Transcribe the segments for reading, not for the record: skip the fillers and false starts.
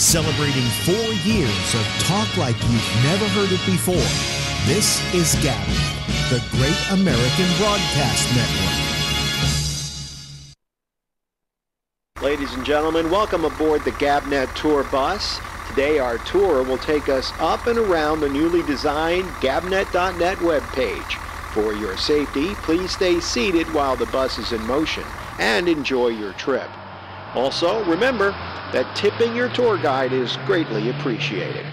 Celebrating 4 years of talk like you've never heard it before. This is GABNET, the Great American Broadcast Network. Ladies and gentlemen, welcome aboard the GABNET Tour bus. Today our tour will take us up and around the newly designed GABNET.net webpage. For your safety, please stay seated while the bus is in motion and enjoy your trip. Also, remember that tipping your tour guide is greatly appreciated.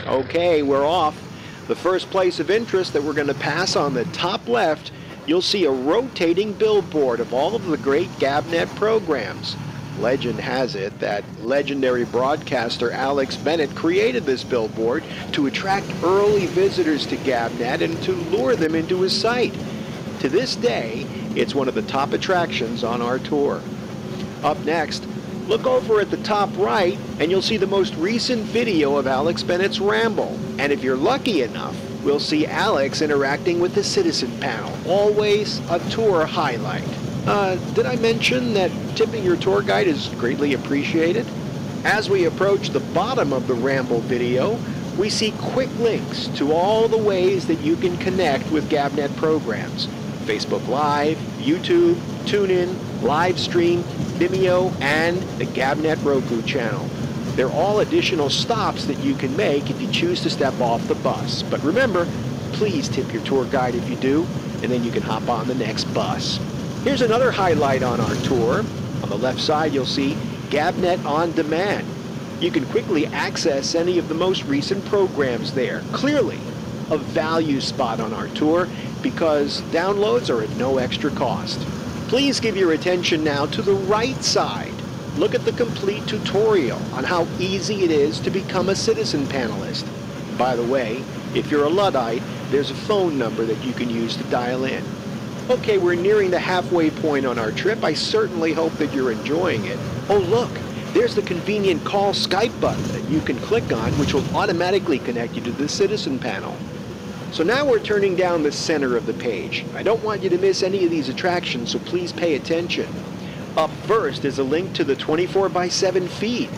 Okay, we're off. The first place of interest that we're going to pass on the top left, you'll see a rotating billboard of all of the great GABNET programs. Legend has it that legendary broadcaster Alex Bennett created this billboard to attract early visitors to GABNET and to lure them into his site. To this day, it's one of the top attractions on our tour. Up next, look over at the top right and you'll see the most recent video of Alex Bennett's Ramble. And if you're lucky enough, we'll see Alex interacting with the citizen panel. Always a tour highlight. Did I mention that tipping your tour guide is greatly appreciated? As we approach the bottom of the Ramble video, we see quick links to all the ways that you can connect with GABNET programs. Facebook Live, YouTube, TuneIn, Livestream, Vimeo, and the GABNET Roku channel. They're all additional stops that you can make if you choose to step off the bus. But remember, please tip your tour guide if you do, and then you can hop on the next bus. Here's another highlight on our tour. On the left side, you'll see GABNET On Demand. You can quickly access any of the most recent programs there. Clearly, a value spot on our tour because downloads are at no extra cost. Please give your attention now to the right side. Look at the complete tutorial on how easy it is to become a citizen panelist. By the way, if you're a Luddite, there's a phone number that you can use to dial in. Okay, we're nearing the halfway point on our trip. I certainly hope that you're enjoying it. Oh look, there's the convenient call Skype button that you can click on, which will automatically connect you to the citizen panel. So now we're turning down the center of the page. I don't want you to miss any of these attractions, so please pay attention. Up first is a link to the 24/7 feed.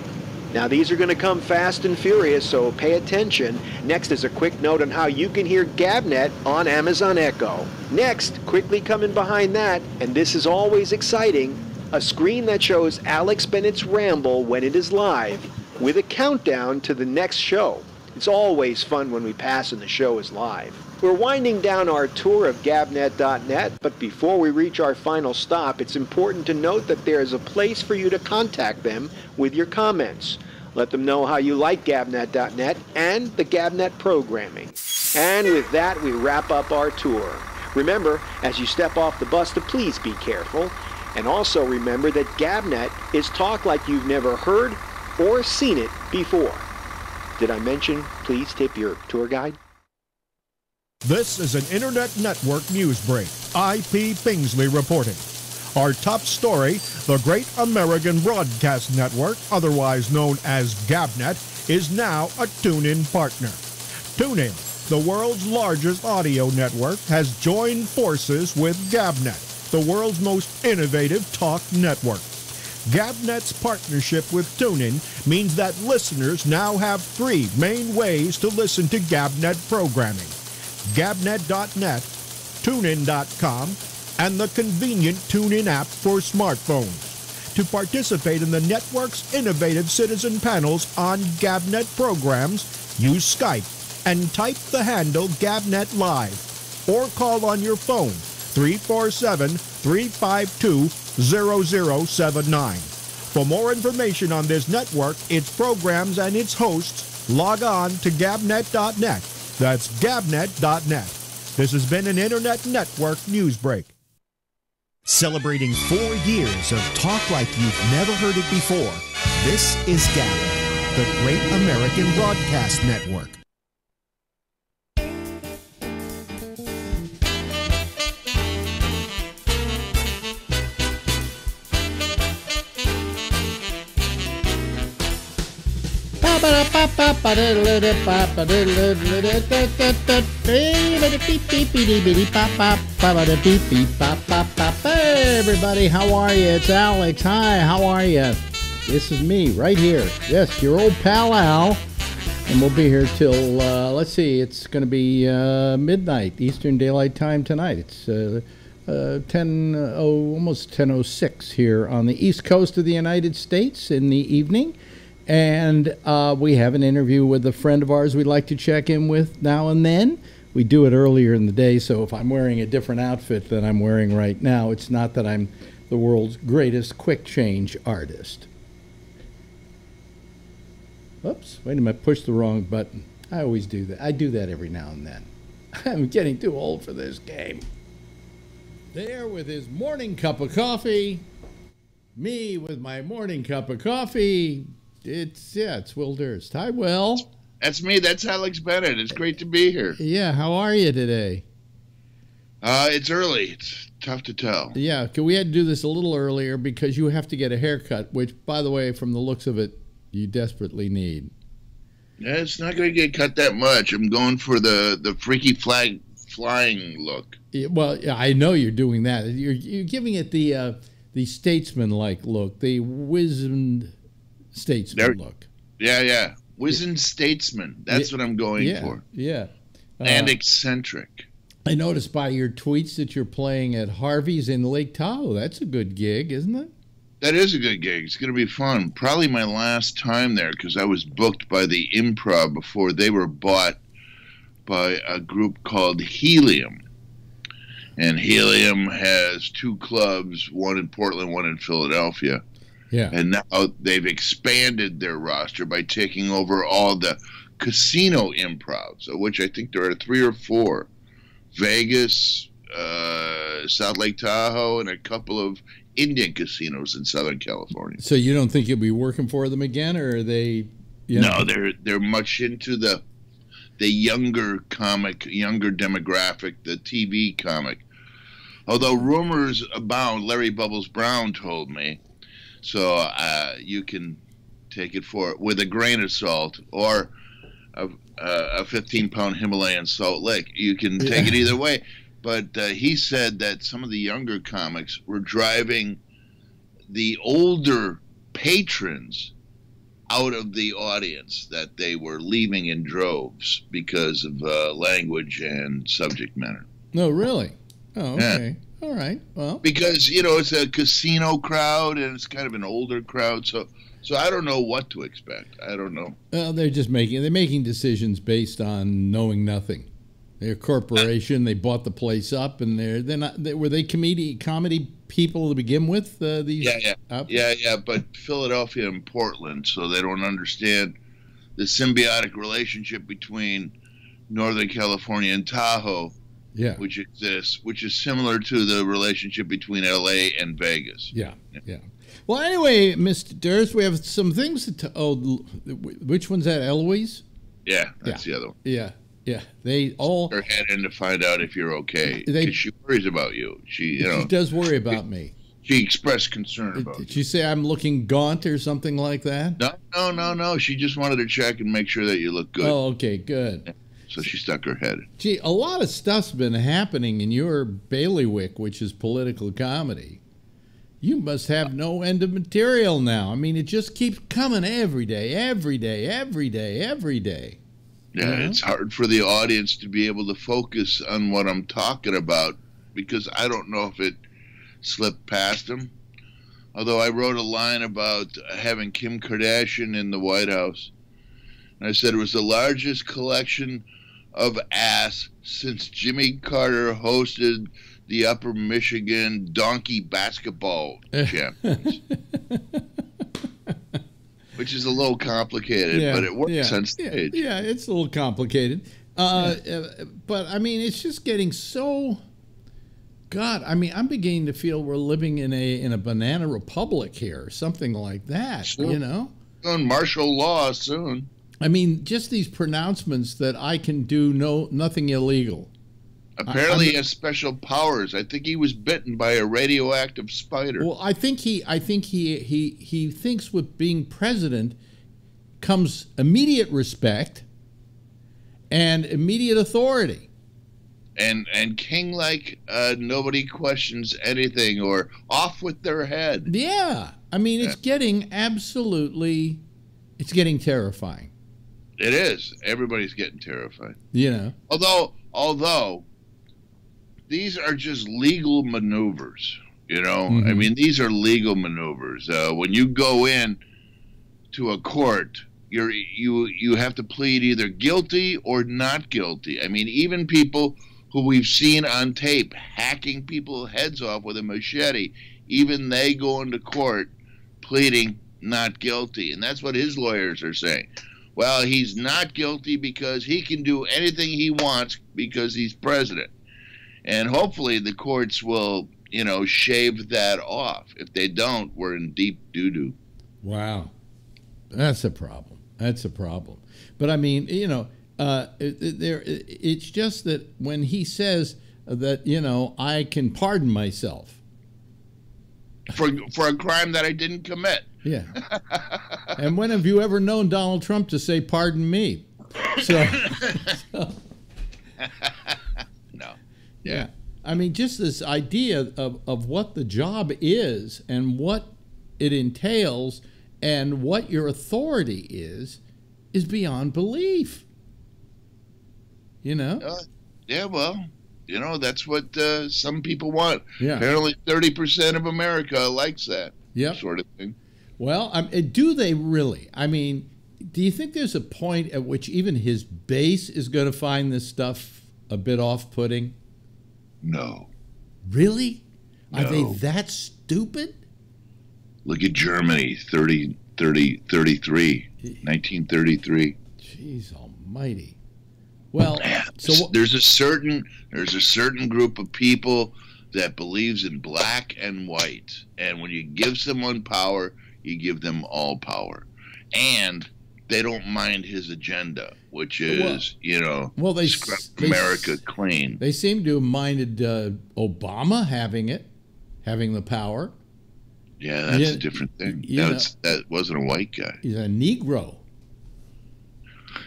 Now these are going to come fast and furious, so pay attention. Next is a quick note on how you can hear GABNET on Amazon Echo. Next, quickly coming behind that, and this is always exciting, a screen that shows Alex Bennett's Ramble when it is live, with a countdown to the next show. It's always fun when we pass and the show is live. We're winding down our tour of GABNET.net, but before we reach our final stop, it's important to note that there is a place for you to contact them with your comments. Let them know how you like GABNET.net and the GABNET programming. And with that, we wrap up our tour. Remember, as you step off the bus, to please be careful. And also remember that GABNET is talk like you've never heard or seen it before. Did I mention, please tip your tour guide? This is an Internet Network news break. IP Pingsley reporting. Our top story, the Great American Broadcast Network, otherwise known as GABNET, is now a TuneIn partner. TuneIn, the world's largest audio network, has joined forces with GABNET, the world's most innovative talk network. GABNET's partnership with TuneIn means that listeners now have 3 main ways to listen to GABNET programming: GABNET.net, TuneIn.com, and the convenient TuneIn app for smartphones. To participate in the network's innovative citizen panels on GABNET programs, use Skype and type the handle GABNET Live, or call on your phone 347-352-0079. For more information on this network, its programs, and its hosts, log on to GABNET.net. That's GABNET.net. This has been an Internet Network news break. Celebrating 4 years of talk like you've never heard it before. This is GABNET, the Great American Broadcast Network. Hey everybody, how are you? It's Alex. Hi, how are you? This is me right here. Yes, your old pal Al. And we'll be here till, let's see, it's going to be midnight, Eastern Daylight Time tonight. It's almost 10:06 here on the East Coast of the United States in the evening. And we have an interview with a friend of ours we'd like to check in with now and then. We do it earlier in the day, so if I'm wearing a different outfit than I'm wearing right now, it's not that I'm the world's greatest quick change artist. Oops, wait a minute, pushed the wrong button. I always do that. I do that every now and then. I'm getting too old for this game. There with his morning cup of coffee. Me with my morning cup of coffee. It's Will Durst. Hi, Will. That's me. That's Alex Bennett. It's great to be here. Yeah, how are you today? It's early. It's tough to tell. Yeah, we had to do this a little earlier because you have to get a haircut, which, by the way, from the looks of it, you desperately need. Yeah, it's not going to get cut that much. I'm going for the freaky flag flying look. Yeah, well, I know you're doing that. You're giving it the statesman-like look, the wizened statesman look. Yeah. Wizened statesman. That's what I'm going for. Yeah. And eccentric. I noticed by your tweets that you're playing at Harvey's in Lake Tahoe. That's a good gig, isn't it? That is a good gig. It's going to be fun. Probably my last time there because I was booked by the Improv before they were bought by a group called Helium. And Helium has two clubs, one in Portland, one in Philadelphia. Yeah. And now they've expanded their roster by taking over all the casino improvs, of which I think there are 3 or 4. Vegas, South Lake Tahoe, and a couple of Indian casinos in Southern California. So you don't think you'll be working for them again, or are they? No, they're much into the younger demographic, the TV comic. Although rumors abound, Larry Bubbles Brown told me, so you can take it with a grain of salt or a 15-pound Himalayan salt lick. You can take it either way. But he said that some of the younger comics were driving the older patrons out of the audience, that they were leaving in droves because of language and subject matter. No, really? Oh, okay. Yeah. All right. Well, because, it's a casino crowd and it's kind of an older crowd. So I don't know what to expect. I don't know. Well, they're making decisions based on knowing nothing. They're a corporation. They bought the place up, and were they comedy people to begin with? Yeah. But Philadelphia and Portland, so they don't understand the symbiotic relationship between Northern California and Tahoe, which exists, which is similar to the relationship between L.A. and Vegas. Yeah. Well, anyway, Mr. Durst, we have some things to. Which one's that? Eloise? Yeah, that's the other one. Yeah. They all her head in to find out if you're okay, because she worries about you. She does worry about me. She expressed concern about. Did she say I'm looking gaunt or something like that? No. She just wanted to check and make sure that you look good. Oh, okay, good. So she stuck her head. Gee, a lot of stuff's been happening in your bailiwick, which is political comedy. You must have no end of material now. I mean, it just keeps coming every day. Yeah, it's hard for the audience to be able to focus on what I'm talking about because I don't know if it slipped past them. Although I wrote a line about having Kim Kardashian in the White House. And I said it was the largest collection of ass since Jimmy Carter hosted the Upper Michigan Donkey Basketball Champions. Which is a little complicated, but it works on stage. Yeah, it's a little complicated. But, I mean, it's just getting so... God, I mean, I'm beginning to feel we're living in a banana republic here, or something like that, Soon. On martial law soon. I mean, just these pronouncements that I can do nothing illegal. Apparently he has special powers. I think he was bitten by a radioactive spider. Well, I think he thinks with being president comes immediate respect and immediate authority. And king-like, nobody questions anything or off with their head. Yeah. I mean, it's getting absolutely, it's getting terrifying. It is. Everybody's getting terrified. You know. Although these are just legal maneuvers. You know, I mean, these are legal maneuvers. When you go in to a court, you have to plead either guilty or not guilty. I mean, even people who we've seen on tape hacking people's heads off with a machete, even they go into court pleading not guilty. And that's what his lawyers are saying. Well, he's not guilty because he can do anything he wants because he's president. And hopefully the courts will, you know, shave that off. If they don't, we're in deep doo-doo. Wow. That's a problem. That's a problem. But I mean, you know, it's just that when he says that, you know, I can pardon myself for a crime that I didn't commit. Yeah. And when have you ever known Donald Trump to say pardon me? So No. Yeah. I mean, just this idea of what the job is and what it entails and what your authority is beyond belief. You know? Yeah, well, you know, that's what some people want. Yeah. Apparently 30% of America likes that sort of thing. Well, do they really? I mean, do you think there's a point at which even his base is going to find this stuff a bit off-putting? No. Really? No. Are they that stupid? Look at Germany, 1933. Jeez almighty. Well, so there's a certain group of people that believes in black and white, and when you give someone power, you give them all power, and they don't mind his agenda, which is they scrub America clean. They seem to have minded Obama having the power. Yeah, that's a different thing. That wasn't a white guy. He's a Negro.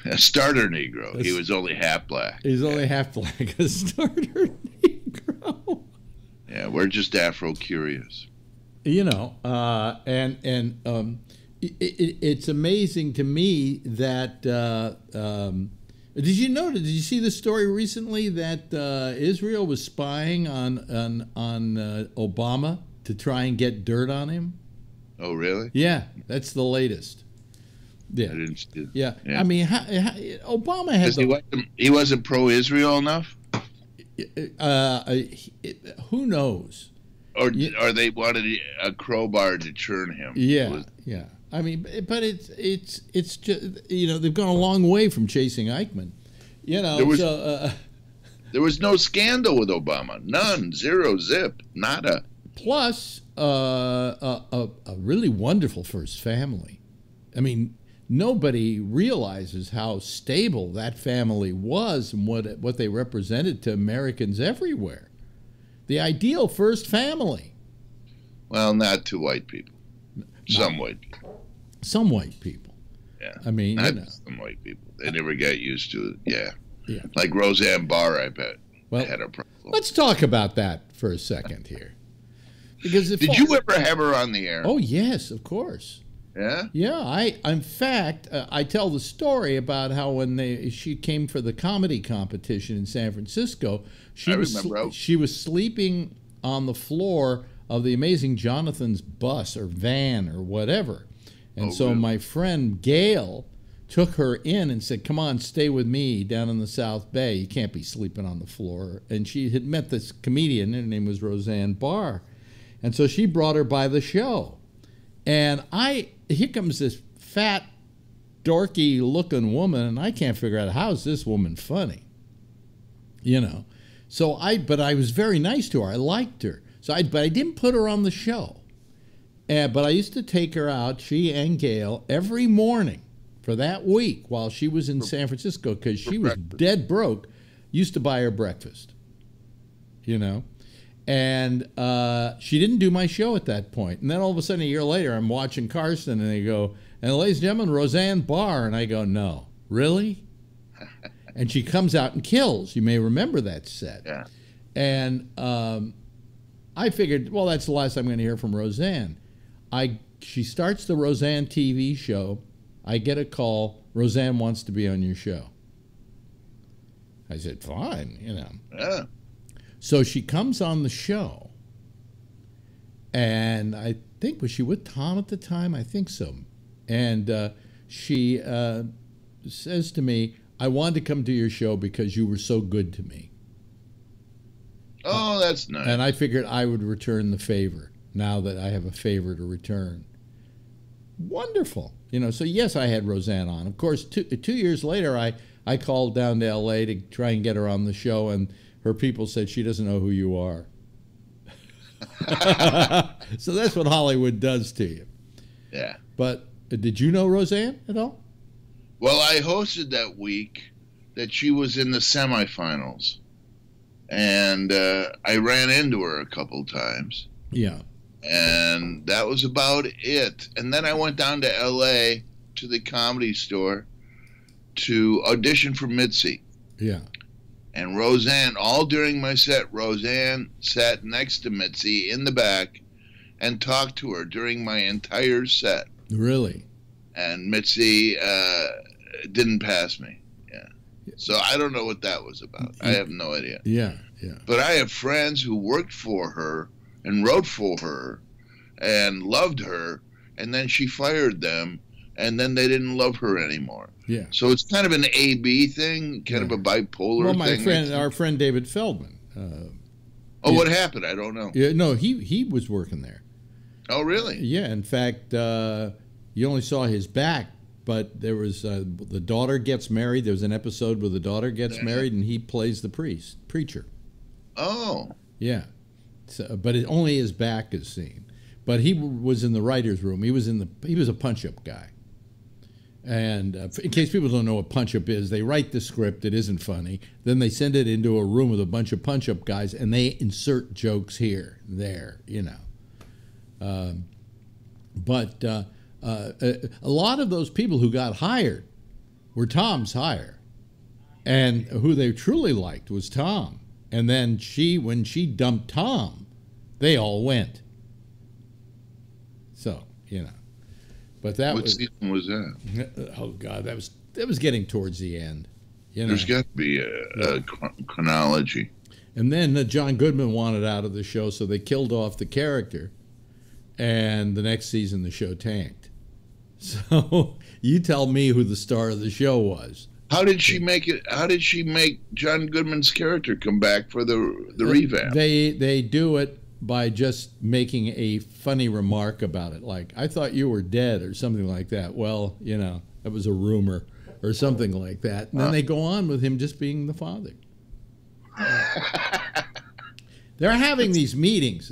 A starter Negro. He was only half black. He's only half black. A starter Negro. Yeah, we're just Afro-curious. You know, it's amazing to me that did you see the story recently that Israel was spying on Obama to try and get dirt on him? Oh, really? Yeah, that's the latest. Yeah, I didn't see. Yeah, I mean, Obama has. He wasn't pro-Israel enough. Who knows? Or they wanted a crowbar to churn him. Yeah, yeah. I mean, but it's just, you know, they've gone a long way from chasing Eichmann. You know, there was no scandal with Obama. None. Zero. Zip. Nada. Plus, a really wonderful first family. I mean, nobody realizes how stable that family was and what they represented to Americans everywhere. The ideal first family. Well, not to white people. Some white people. Some white people. Yeah. I mean, not some white people. They never got used to it. Yeah. Yeah. Like Roseanne Barr, I bet, had a problem. Let's talk about that for a second here. Because did you ever have her on the air? Oh, yes, of course. Yeah? Yeah, in fact, I tell the story about how when she came for the comedy competition in San Francisco, she was sleeping on the floor of the Amazing Jonathan's bus or van or whatever. And so my friend Gail took her in and said, come on, stay with me down in the South Bay. You can't be sleeping on the floor. And she had met this comedian. Her name was Roseanne Barr. And so she brought her by the show. And here comes this fat, dorky-looking woman, and I can't figure out, how is this woman funny? You know. But I was very nice to her. I liked her. But I didn't put her on the show. But I used to take her out, she and Gail, every morning for that week while she was in San Francisco, because she was dead broke, used to buy her breakfast. You know. And she didn't do my show at that point. And then all of a sudden, a year later, I'm watching Carson, and they go, and ladies and gentlemen, Roseanne Barr. And I go, no, really? And she comes out and kills. You may remember that set. Yeah. And I figured, well, that's the last I'm going to hear from Roseanne. I she starts the Roseanne TV show. I get a call, Roseanne wants to be on your show. I said, fine, Yeah. So she comes on the show, and I think, was she with Tom at the time? I think so. And she says to me, I wanted to come to your show because you were so good to me. Oh, that's nice. And I figured I would return the favor now that I have a favor to return. Wonderful. So yes, I had Roseanne on. Of course, 2 years later, I called down to L.A. to try and get her on the show, and her people said she doesn't know who you are. So that's what Hollywood does to you. Yeah. But did you know Roseanne at all? Well, I hosted that week that she was in the semifinals, and I ran into her a couple times. Yeah. And that was about it. And then I went down to L.A. to the Comedy Store to audition for Mitzi. Yeah. And Roseanne, all during my set, Roseanne sat next to Mitzi in the back and talked to her during my entire set. Really? And Mitzi didn't pass me. Yeah. So I don't know what that was about. I have no idea. Yeah, yeah. But I have friends who worked for her and wrote for her and loved her, and then she fired them, and then they didn't love her anymore. Yeah. So it's kind of an A-B thing, kind of a bipolar thing. Well, our friend David Feldman. What happened? I don't know. Yeah, no, he was working there. Oh, really? Yeah, in fact, you only saw his back, but there was the daughter gets married. There was an episode where the daughter gets married, and he plays the preacher. Oh. Yeah. So, but only his back is seen. But he was in the writer's room. He was a punch-up guy. And in case people don't know what punch-up is, they write the script. It isn't funny. Then they send it into a room with a bunch of punch-up guys, and they insert jokes here, there, But a lot of those people who got hired were Tom's hire. And who they truly liked was Tom. And then when she dumped Tom, they all went. So, But that what season was that? Oh God, that was getting towards the end. There's got to be a chronology. And then John Goodman wanted out of the show, so they killed off the character. And the next season, the show tanked. So you tell me who the star of the show was. How did she make it? How did she make John Goodman's character come back for the revamp? They do it by just making a funny remark about it, like, I thought you were dead, or something like that. Well, that was a rumor, or something like that. And then they go on with him just being the father. They're having these meetings.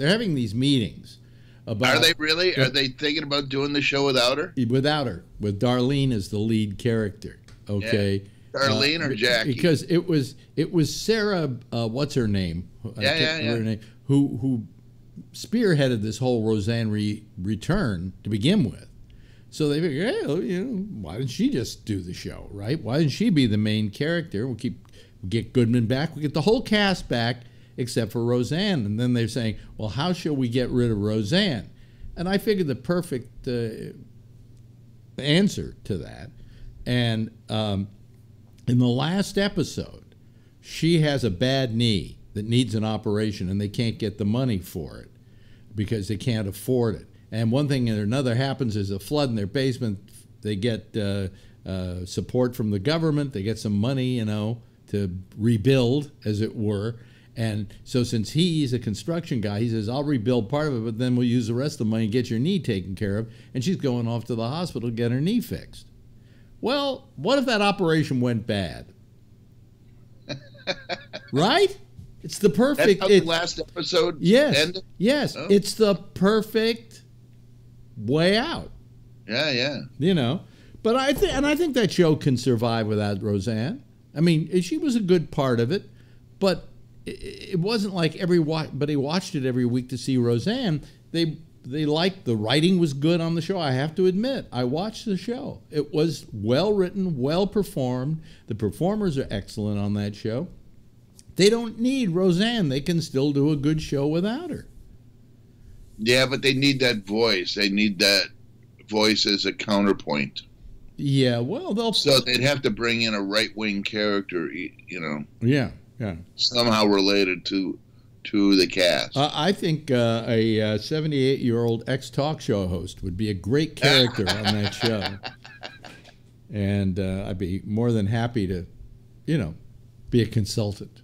About, are they really? Are they thinking about doing the show without her? Without her, with Darlene as the lead character. Okay, yeah. Darlene or Jackie? Because it was Sarah. What's her name? Her name, who spearheaded this whole Roseanne return to begin with. So they figured, hey, why didn't she just do the show, right? Why didn't she be the main character? We'll get Goodman back. We get the whole cast back except for Roseanne. And then they're saying, well, how shall we get rid of Roseanne? And I figured the perfect answer to that. And in the last episode, she has a bad knee that needs an operation, and they can't get the money for it because they can't afford it. And one thing or another happens, is a flood in their basement. They get support from the government. They get some money, to rebuild, as it were. And so since he's a construction guy, he says, I'll rebuild part of it, but then we'll use the rest of the money and get your knee taken care of. And she's going off to the hospital to get her knee fixed. Well, what if that operation went bad? Right? It's the perfect. That's how the last episode ended? Yes. Oh. It's the perfect way out. Yeah. But I think that show can survive without Roseanne. I mean, she was a good part of it, but it wasn't like everybody watched it every week to see Roseanne. They liked, the writing was good on the show. I have to admit, I watched the show. It was well written, well performed. The performers are excellent on that show. They don't need Roseanne. They can still do a good show without her. Yeah, but they need that voice. They need that voice as a counterpoint. Yeah, well, so they'd have to bring in a right-wing character, Yeah. somehow related to the cast. I think a 78-year-old ex-talk show host would be a great character on that show. And I'd be more than happy to, be a consultant.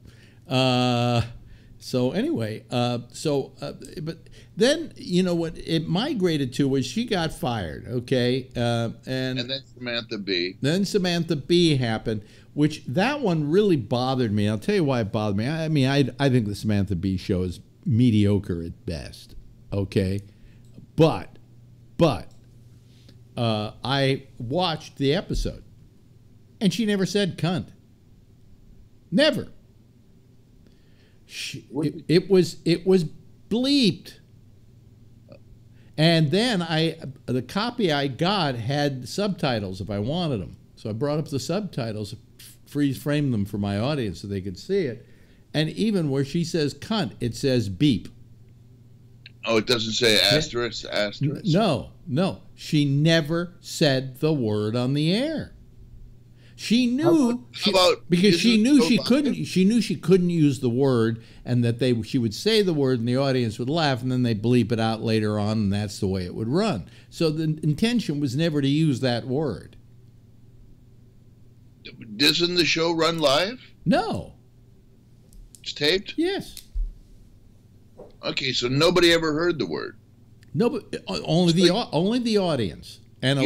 So anyway, but then, what it migrated to was she got fired, okay? And then Samantha Bee. Then Samantha Bee happened, which that one really bothered me. I'll tell you why it bothered me. I mean, I think the Samantha Bee show is mediocre at best, okay? But I watched the episode, and she never said cunt. Never. It was bleeped. And then the copy I got had subtitles if I wanted them. So I brought up the subtitles, freeze framed them for my audience so they could see it. And even where she says cunt, it says beep. Oh, it doesn't say asterisk? No. She never said the word on the air. She knew because she knew she couldn't use the word, and that she would say the word and the audience would laugh, and then they bleep it out later on, and that's the way it would run. So the intention was never to use that word. Doesn't the show run live? No. It's taped? Yes. Okay, so nobody ever heard the word. No, but only the audience and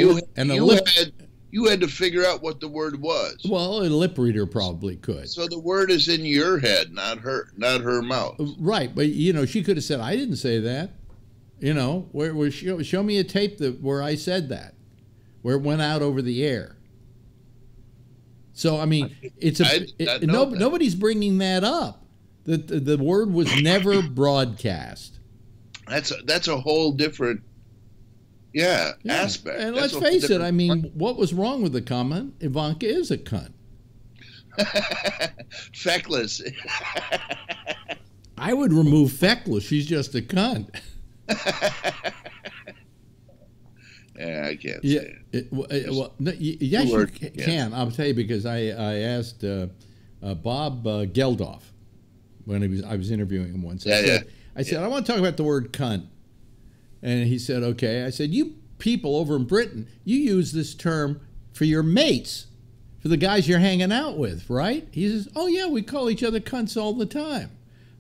you had to figure out what the word was. Well, a lip reader probably could. So the word is in your head, not her mouth. Right, but she could have said, "I didn't say that." Show me a tape where I said that, where it went out over the air. So I mean, nobody's bringing that up. The word was never broadcast. That's a whole different. Yeah, aspect. And let's face it, I mean, what was wrong with the comment? Ivanka is a cunt. Feckless. I would remove feckless. She's just a cunt. Yeah, I can't say it. Yes, you can. I'll tell you because I asked Bob Geldof when I was interviewing him once. I said, I want to talk about the word cunt. And he said, okay. I said, you people over in Britain, you use this term for your mates, for the guys you're hanging out with, right? He says, oh, yeah, we call each other cunts all the time.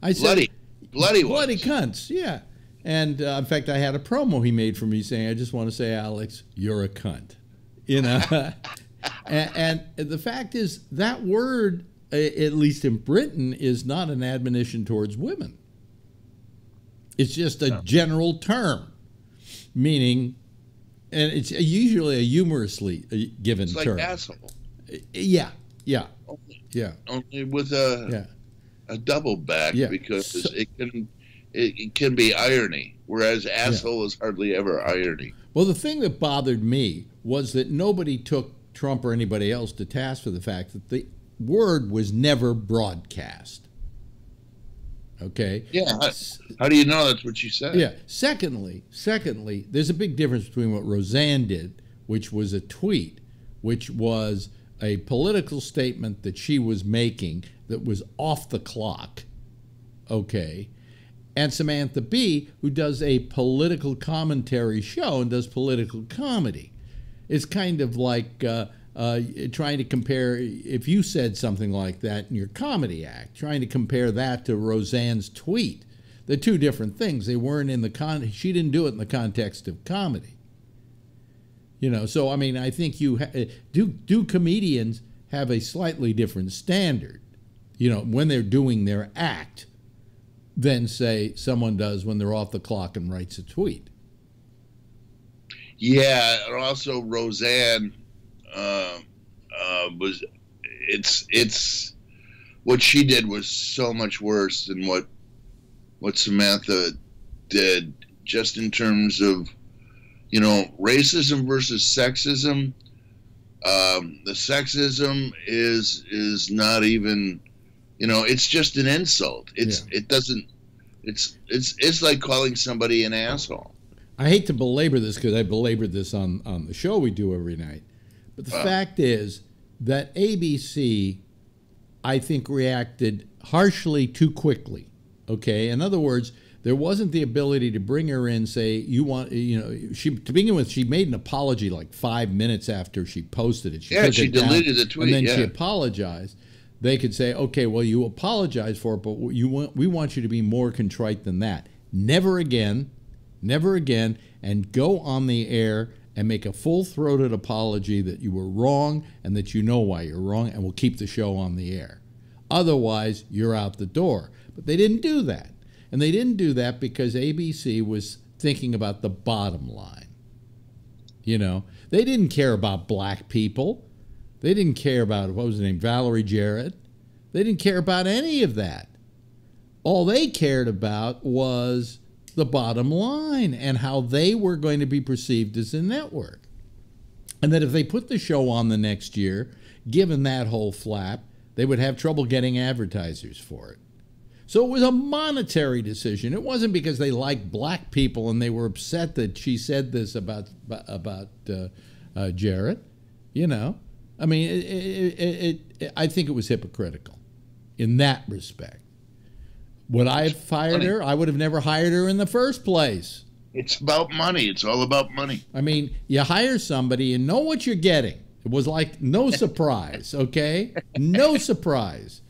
I said, bloody cunts, yeah. And, in fact, I had a promo he made for me saying, I just want to say, Alex, you're a cunt. and the fact is, that word, at least in Britain, is not an admonition towards women. It's just a general term, meaning, and it's usually a humorously given term. It's like asshole. Yeah. Only with a double back because it can be irony, whereas asshole is hardly ever irony. Well, the thing that bothered me was that nobody took Trump or anybody else to task for the fact that the word was never broadcast. Okay. Yeah. How do you know that's what she said? Yeah. Secondly, there's a big difference between what Roseanne did, which was a tweet, which was a political statement that she was making that was off the clock. Okay. And Samantha Bee, who does a political commentary show and does political comedy. It's kind of like trying to compare, if you said something like that in your comedy act, trying to compare that to Roseanne's tweet. They're two different things. They weren't in the she didn't do it in the context of comedy. So I mean, I think do comedians have a slightly different standard, when they're doing their act than, say, someone does when they're off the clock and writes a tweet. Yeah, and also Roseanne was it's what she did was so much worse than what Samantha did, just in terms of racism versus sexism. The sexism is not even it's just an insult. It's like calling somebody an asshole. I hate to belabor this because I belabored this on the show we do every night. But the fact is that ABC, I think, reacted harshly too quickly. Okay? In other words, there wasn't the ability to bring her in, say, she, to begin with, she made an apology like 5 minutes after she posted it. She deleted the tweet. And then she apologized. They could say, okay, well, you apologize for it, but we want you to be more contrite than that. Never again, and go on the air and make a full-throated apology that you were wrong and that you know why you're wrong, and we'll keep the show on the air. Otherwise, you're out the door. But they didn't do that. And they didn't do that because ABC was thinking about the bottom line. You know, they didn't care about black people. They didn't care about, what was her name, Valerie Jarrett. They didn't care about any of that. All they cared about was the bottom line and how they were going to be perceived as a network. And that if they put the show on the next year, given that whole flap, they would have trouble getting advertisers for it. So it was a monetary decision. It wasn't because they liked black people and they were upset that she said this about Jarrett. You know, I mean, I think it was hypocritical in that respect. Would I have fired her? I would have never hired her in the first place. It's about money. It's all about money. I mean, you hire somebody and know what you're getting. It was like no surprise, okay? No surprise.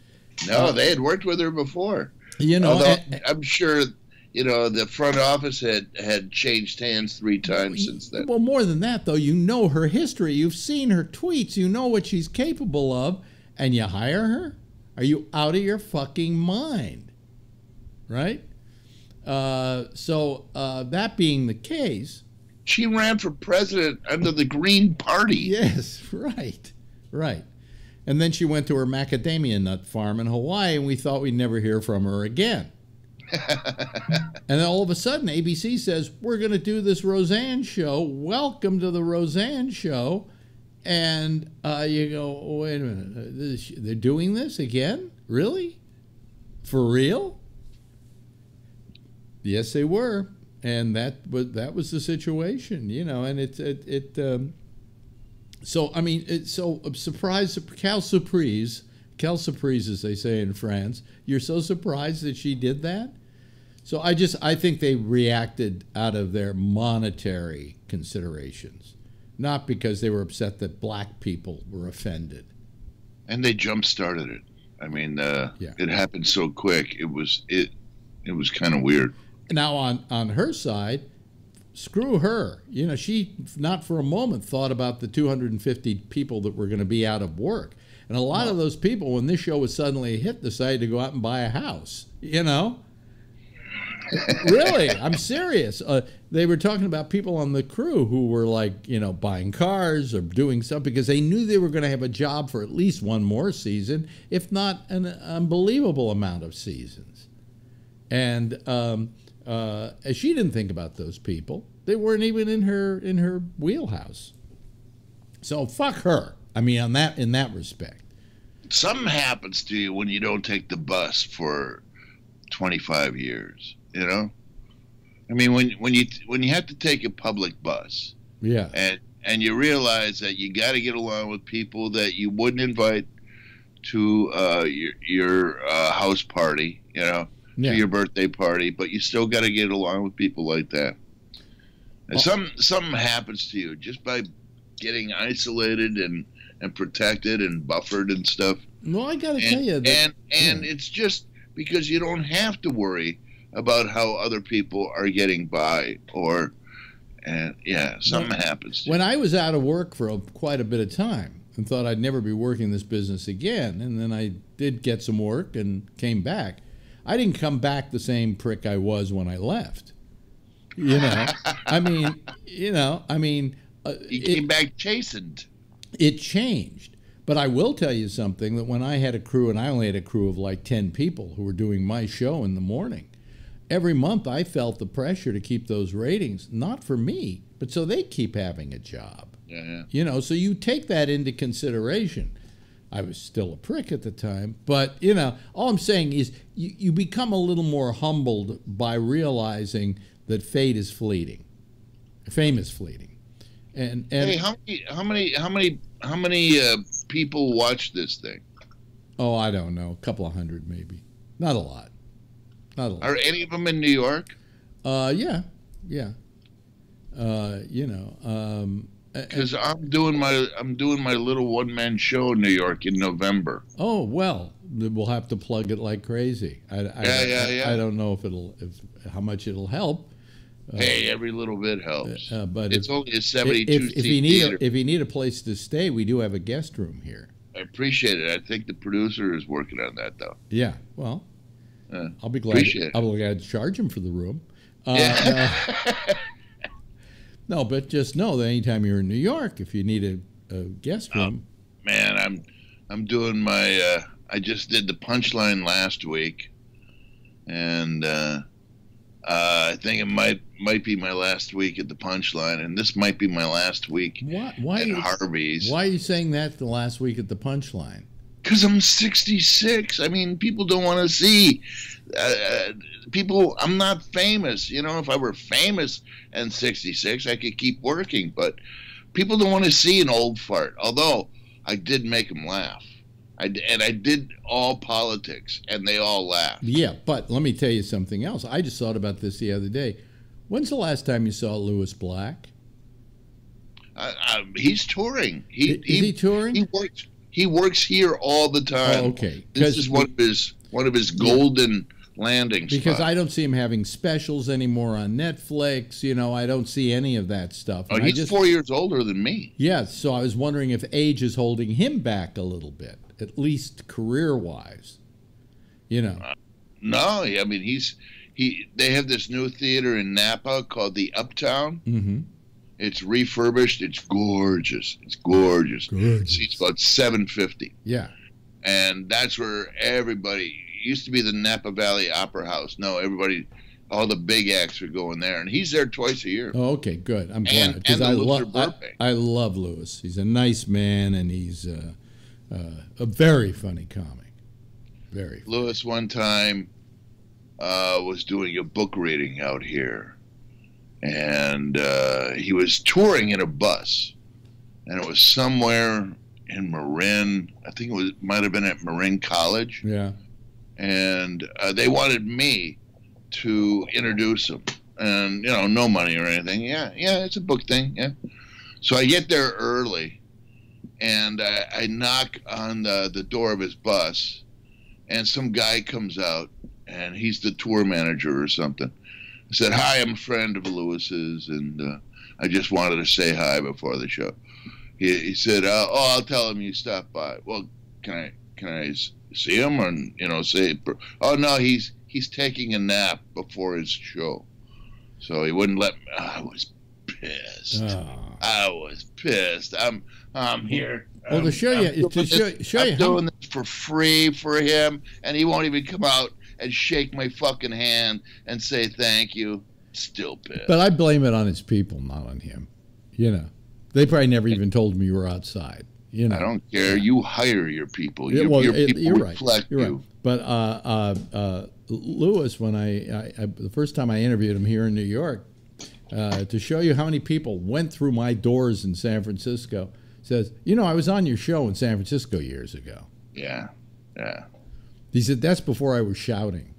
No, they had worked with her before. You know, although I'm sure, you know, the front office had changed hands 3 times since then. Well, more than that, though, you know her history. You've seen her tweets. You know what she's capable of, and you hire her? Are you out of your fucking mind? Right? So that being the case... She ran for president under the Green Party. Yes, right. And then she went to her macadamia nut farm in Hawaii, and we thought we'd never hear from her again. And then all of a sudden, ABC says, we're going to do this Roseanne show. Welcome to the Roseanne show. And you go, oh, wait a minute. They're doing this again? Really? For real? Yes, they were. And that was the situation, you know, and so, I mean, so surprise, quelle surprise, as they say in France. You're so surprised that she did that? So I think they reacted out of their monetary considerations, not because they were upset that black people were offended. And they jump-started it. I mean, It happened so quick. It was kind of weird. Now, on her side, screw her. You know, she not for a moment thought about the 250 people that were going to be out of work. And a lot of those people, when this show was suddenly a hit, decided to go out and buy a house, you know? Really, I'm serious. They were talking about people on the crew who were like, you know, buying cars or doing stuff because they knew they were going to have a job for at least one more season, if not an unbelievable amount of seasons. And she didn't think about those people. They weren't even in her wheelhouse. So fuck her. I mean, in that respect. Something happens to you when you don't take the bus for 25 years. You know, I mean, when you have to take a public bus, yeah, and you realize that you got to get along with people that you wouldn't invite to your house party, you know, to your birthday party, but you still got to get along with people like that. And something happens to you just by getting isolated and protected and buffered and stuff. No, I got to tell you that, and it's just because you don't have to worry about how other people are getting by, something happens. When I was out of work for quite a bit of time and thought I'd never be working this business again, and then I did get some work and came back, I didn't come back the same prick I was when I left. You know, you came back chastened. It changed. But I will tell you something, that when I had a crew, and I only had a crew of like 10 people who were doing my show in the morning, every month I felt the pressure to keep those ratings, not for me, but so they keep having a job. Yeah. You know, so you take that into consideration. I was still a prick at the time, but, you know, all I'm saying is you become a little more humbled by realizing that fate is fleeting. famous fleeting. And hey, how many people watch this thing? Oh, I don't know, a couple of hundred maybe, not a lot. Not a lot. Are any of them in New York? Yeah. Because I'm doing my little one-man show in New York in November. Oh well, we'll have to plug it like crazy. I don't know how much it'll help. Hey, every little bit helps. But it's only a 72-seat theater. If you need a place to stay, we do have a guest room here. I appreciate it. I think the producer is working on that, though. Yeah, well, I'll be glad. I'll be glad to charge him for the room. No, but just know that anytime you're in New York, if you need a guest room. Man, I'm doing my. I just did the Punchline last week, and I think it might be my last week at the Punchline, and this might be my last week at Harvey's. Why are you saying that the last week at the Punchline? Because I'm 66. I mean, people don't want to see people. I'm not famous. You know, if I were famous and 66, I could keep working. But people don't want to see an old fart. Although I did make them laugh. I did all politics, and they all laughed. Yeah, but let me tell you something else. I just thought about this the other day. When's the last time you saw Lewis Black? He's touring. Is he touring? He works here all the time. Oh, okay. This is one of his golden landing spots. Because I don't see him having specials anymore on Netflix. You know, I don't see any of that stuff. Oh, he's 4 years older than me. Yeah, so I was wondering if age is holding him back a little bit, at least career-wise. You know. No, I mean they have this new theater in Napa called the Uptown. Mm-hmm. It's refurbished. It's gorgeous. It's gorgeous. It seats about 750. Yeah. And that's where everybody used to be the Napa Valley Opera House. No, all the big acts are going there, and he's there twice a year. Oh, okay, good. I'm glad because I love Lewis. He's a nice man, and he's a very funny comic. Very funny. Lewis one time was doing a book reading out here. And he was touring in a bus, and it was somewhere in Marin. I think might have been at Marin College. Yeah. And they wanted me to introduce him, and no money or anything. Yeah, it's a book thing. Yeah. So I get there early, and I knock on the door of his bus, and some guy comes out, and he's the tour manager or something. I said, "Hi, I'm a friend of Lewis's, and I just wanted to say hi before the show." He said, I'll tell him you stopped by." Well, can I see him and say? Oh no, he's taking a nap before his show, so he wouldn't let me. I was pissed. Oh. I was pissed. I'm here. Well, to show you, I'm doing this for free for him, and he won't even come out and shake my fucking hand and say thank you. Still pissed. But I blame it on his people, not on him. They probably never even told him you were outside. I don't care. You hire your people. Your people you're reflect right. you. But Lewis, when I the first time I interviewed him here in New York, to show you how many people went through my doors in San Francisco, says, I was on your show in San Francisco years ago. Yeah. He said, that's before I was shouting.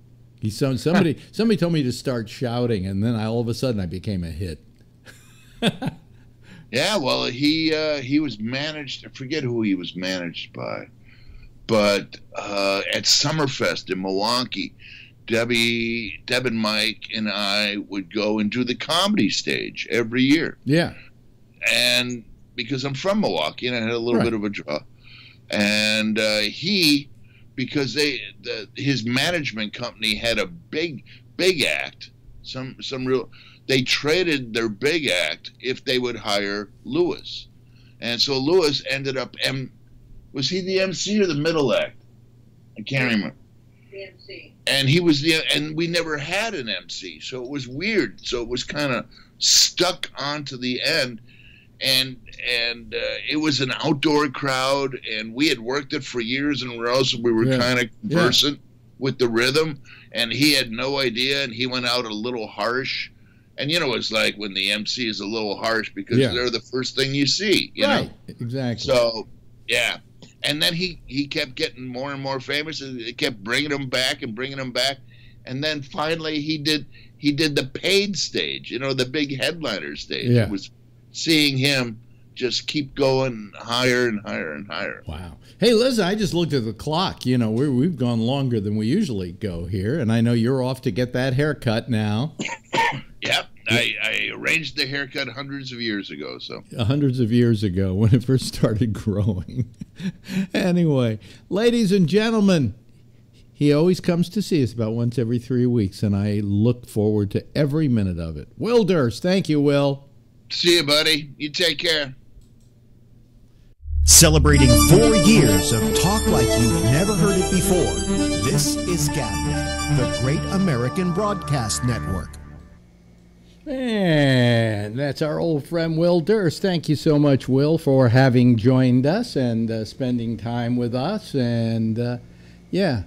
Somebody told me to start shouting, and then all of a sudden I became a hit. Yeah, well, he was managed. I forget who he was managed by, but at Summerfest in Milwaukee, Deb and Mike and I would go and do the comedy stage every year. Yeah, and because I'm from Milwaukee and I had a little bit of a draw, and because his management company had a big act, some real. They traded their big act if they would hire Lewis, and so Lewis ended up. Was he the MC or the middle act? I can't remember. The MC. And and we never had an MC, so it was weird. So it was kind of stuck onto the end, and it was an outdoor crowd, and we had worked it for years in a row, so we were kind of conversant with the rhythm, and he had no idea, and he went out a little harsh. And it's like when the MC is a little harsh because Yeah. they're the first thing you see, you know? Exactly. So, yeah. And then he kept getting more and more famous, and it kept bringing him back and bringing him back. And then finally he did the paid stage, the big headliner stage. Yeah. It was seeing him just keep going higher and higher and higher. Wow. Hey, listen, I just looked at the clock. We've gone longer than we usually go here, and I know you're off to get that haircut now. Yep. I arranged the haircut hundreds of years ago. So Hundreds of years ago when it first started growing. Anyway, ladies and gentlemen, he always comes to see us about once every 3 weeks, and I look forward to every minute of it. Will Durst. Thank you, Will. see you, buddy. You take care. Celebrating 4 years of talk like you've never heard it before. This is GabNet, the Great American Broadcast Network. And that's our old friend Will Durst. Thank you so much, Will, for having joined us and spending time with us. And yeah,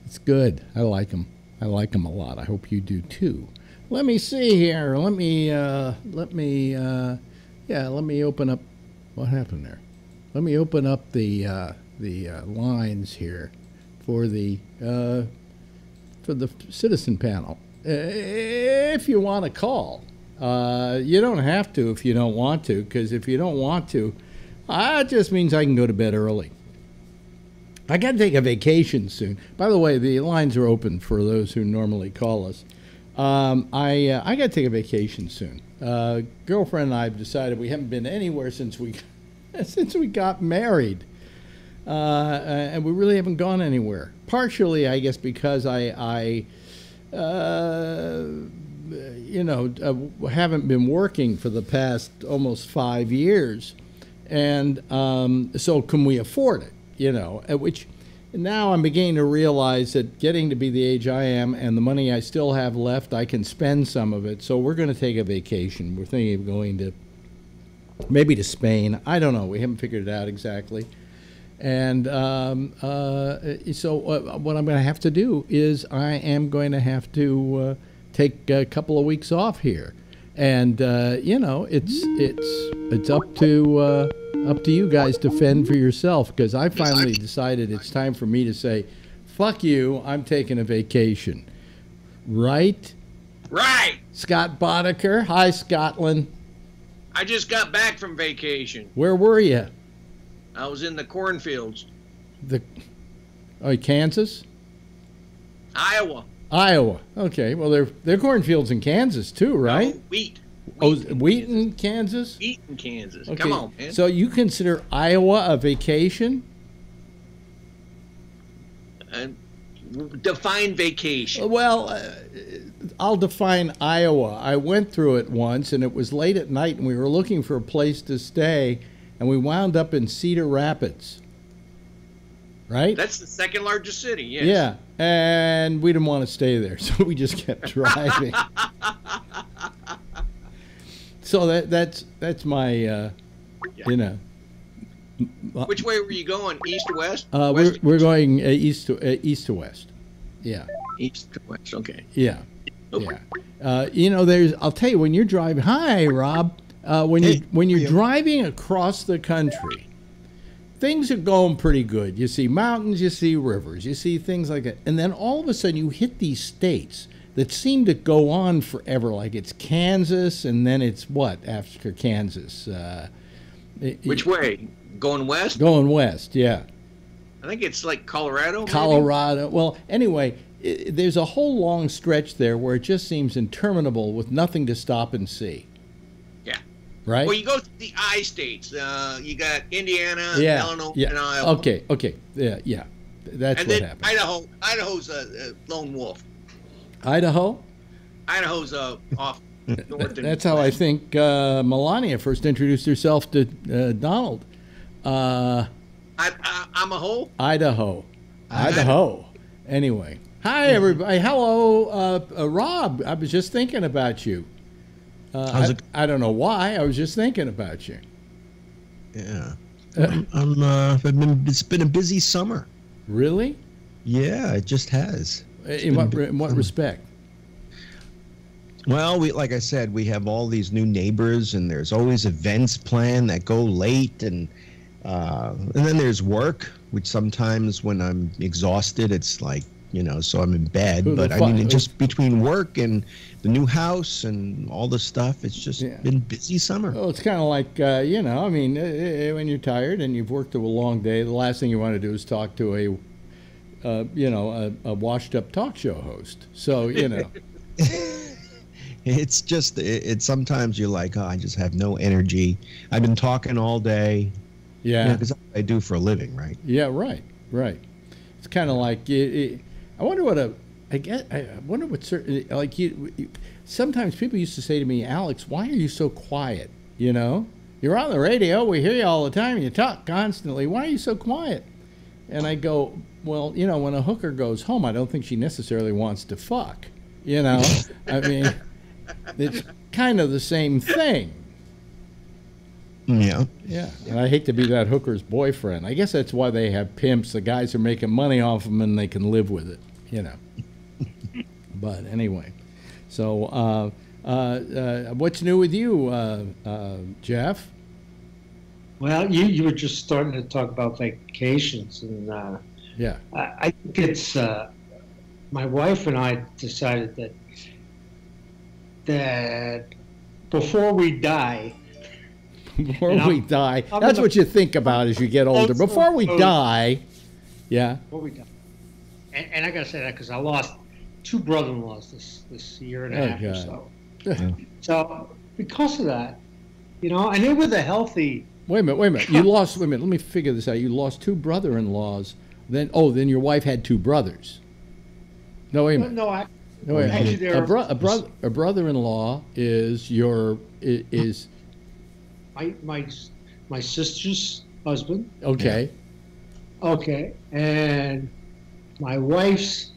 it's good. I like him. I like him a lot. I hope you do too. Let me see here. Let me open up. What happened there? Let me open up the lines here for the citizen panel. If you want to call, you don't have to if you don't want to, because if you don't want to, it just means I can go to bed early. I got to take a vacation soon. By the way, the lines are open for those who normally call us. I got to take a vacation soon. Girlfriend and I have decided we haven't been anywhere since we got married, and we really haven't gone anywhere. Partially, I guess, because I haven't been working for the past almost 5 years, and so can we afford it? Which now I'm beginning to realize that getting to be the age I am and the money I still have left, I can spend some of it. So we're going to take a vacation. We're thinking of going to maybe to Spain. I don't know. We haven't figured it out exactly. And so what I'm going to have to do is I am going to have to take a couple of weeks off here. And, it's up to you guys to fend for yourself, because I finally decided it's time for me to say, fuck you, I'm taking a vacation. Right? Right. Scott Boddicker. Hi, Scotland. I just got back from vacation. Where were you? I was in the cornfields. Kansas? Iowa. Iowa. Okay. Well, they're cornfields in Kansas too, right? No, wheat. Wheat in Kansas? Wheat in Kansas. Okay. Come on, man. So you consider Iowa a vacation? Define vacation. Well, I'll define Iowa. I went through it once, and it was late at night, and we were looking for a place to stay, and we wound up in Cedar Rapids. Right? That's the second largest city, yes. Yeah, and we didn't want to stay there, so we just kept driving. So that's my, Which way were you going? East to west? We're going east to west. Yeah. East to west. Okay. Yeah. Okay. Yeah. I'll tell you, when you're driving. Hi, Rob. When you're driving across the country, things are going pretty good. You see mountains, you see rivers, you see things like that, and then all of a sudden you hit these states that seem to go on forever. Like it's Kansas, and then it's what after Kansas? Which way? Going west? Going west, yeah. I think it's like Colorado. Colorado. Maybe? Well, anyway, there's a whole long stretch there where it just seems interminable with nothing to stop and see. Yeah. Right? Well, you go to the I states. You got Indiana, yeah, Illinois, yeah. and Iowa. Okay. Yeah. That's and what then happened. Idaho's a lone wolf. Idaho? Idaho's off north. That's how I think Melania first introduced herself to Donald. I'm a hoe? Idaho. Anyway. Hi, everybody. Hello, Rob. I was just thinking about you. I don't know why. I was just thinking about you. Yeah. It's been a busy summer. Really? Yeah, it just has. In what respect? Well, like I said, we have all these new neighbors, and there's always events planned that go late, and then there's work, which sometimes when I'm exhausted, it's like, so I'm in bed. But I mean, just between work and the new house and all the stuff, it's just been busy summer. Well, it's kind of like, I mean, when you're tired and you've worked a long day, the last thing you want to do is talk to a washed-up talk show host. So, It's just, it's sometimes you're like, oh, I just have no energy. I've been talking all day. Yeah. Because that's what I do for a living, right? Yeah, right. It's kind of like, I wonder what certain, like sometimes people used to say to me, Alex, why are you so quiet? You're on the radio, we hear you all the time, you talk constantly, why are you so quiet? And I go, well, when a hooker goes home, I don't think she necessarily wants to fuck. I mean, it's kind of the same thing. Yeah. Yeah. And I hate to be that hooker's boyfriend. I guess that's why they have pimps. The guys are making money off them and they can live with it, But anyway, so what's new with you, Jeff? Well, you were just starting to talk about vacations, and yeah, I think it's my wife and I decided that before we die. That's what you think about as you get older. Before we die, yeah. Before we die, and I gotta say that because I lost 2 brother-in-laws this year and a half or so. So because of that, and they were the healthy. Wait a minute. You lost. Wait a minute. Let me figure this out. You lost 2 brother-in-laws. Then your wife had 2 brothers. No, wait a minute. No, actually, a brother-in-law is my sister's husband. Okay. Okay, and my wife's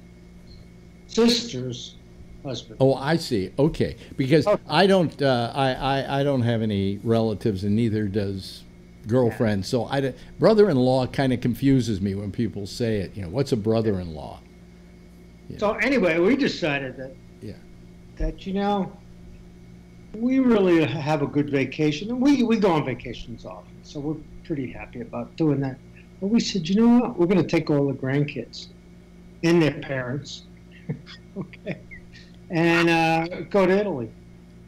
sister's husband. Oh, I see. Okay, because I don't have any relatives, and neither does girlfriend. So brother-in-law kind of confuses me when people say it. What's a brother-in-law? Yeah. So anyway, we decided that we really have a good vacation, and we go on vacations often, so we're pretty happy about doing that. But we said, you know what? We're going to take all the grandkids and their parents, okay, and go to Italy.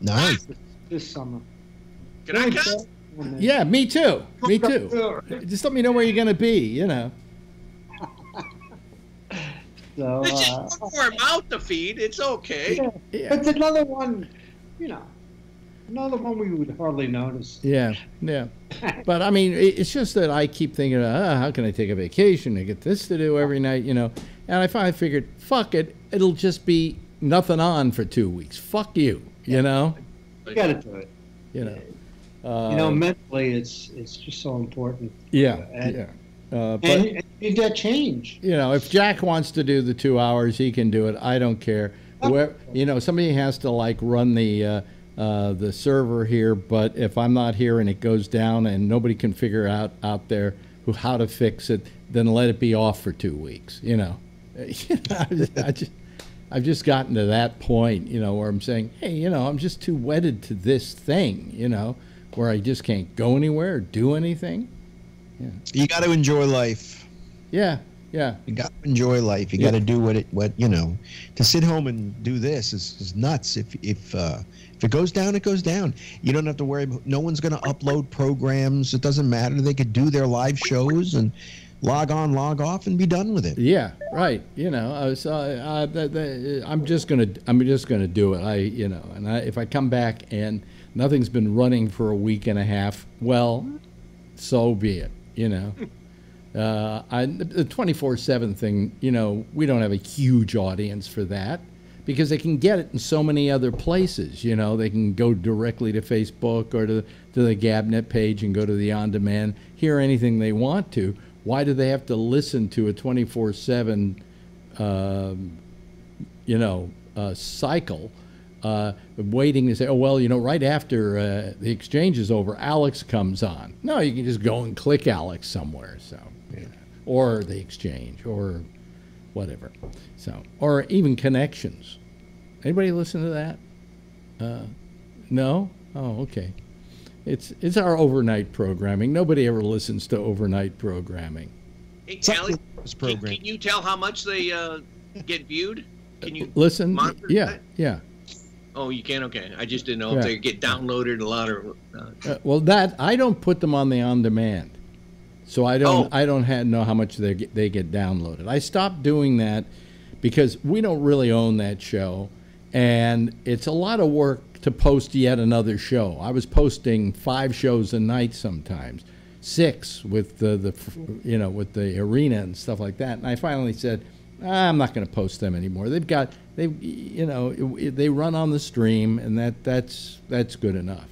Nice. This summer. Can I come? Yeah, me too. Me too. Just let me know where you're going to be. So, It's just one more mouth to feed. It's okay. Yeah. It's another one, another one we would hardly notice. Yeah. But I mean, it's just that I keep thinking, how can I take a vacation? I get this to do every night, And I finally figured, fuck it, it'll just be nothing on for 2 weeks. Fuck you, You got to do it. Mentally, it's just so important. Yeah. But you get change. If Jack wants to do the 2 hours, he can do it. I don't care. Somebody has to run the server here. But if I'm not here and it goes down and nobody can figure out there how to fix it, then let it be off for 2 weeks. I've just gotten to that point. Where I'm saying, hey, I'm just too wedded to this thing. Where I just can't go anywhere or do anything. Yeah. You got to enjoy life. Yeah. You got to enjoy life. You got to do what to sit home and do this is nuts. If it goes down, it goes down. You don't have to worry about, no one's going to upload programs. It doesn't matter. They could do their live shows and log on, log off, and be done with it. Yeah, right. I'm just gonna do it. If I come back and nothing's been running for a week and a half, well, so be it. The 24/7 thing, we don't have a huge audience for that because they can get it in so many other places. They can go directly to Facebook or to the Gabnet page and go to the on-demand, hear anything they want to. Why do they have to listen to a 24/7, cycle? Waiting to say, oh, well, right after the exchange is over, Alex comes on. No, you can just go and click Alex somewhere, or the exchange, or whatever. So, or even connections. Anybody listen to that? No? Oh, okay. It's our overnight programming. Nobody ever listens to overnight programming. Hey, Alex, can you tell how much they get viewed? Can you listen? monitor Yeah, that? yeah. Oh, you can? Okay. I just didn't know if they get downloaded a lot or. Well, that I don't put them on the on-demand, so I don't know how much they get downloaded. I stopped doing that because we don't really own that show, and it's a lot of work to post yet another show. I was posting 5 shows a night sometimes, 6 with with the arena and stuff like that. And I finally said, I'm not going to post them anymore. They run on the stream, and that's good enough.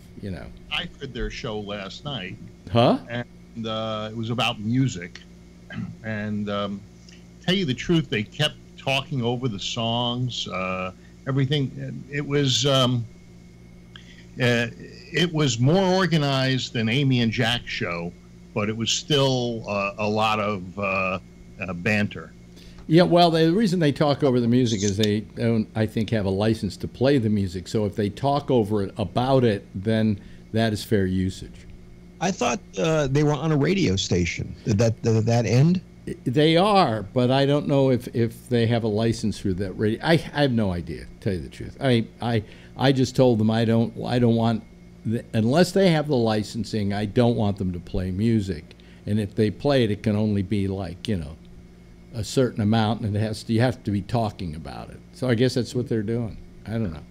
I heard their show last night. Huh? And it was about music. And tell you the truth, they kept talking over the songs, everything. It was more organized than Amy and Jack's show, but it was still a lot of banter. Yeah, well, the reason they talk over the music is they don't, I think, have a license to play the music. So if they talk over it, about it, then that is fair usage. I thought they were on a radio station. Did that end? They are, but I don't know if they have a license through that radio. I have no idea, to tell you the truth. I just told them I don't want, unless they have the licensing, I don't want them to play music. And if they play it, it can only be like, a certain amount, and you have to be talking about it. So I guess that's what they're doing. I don't know.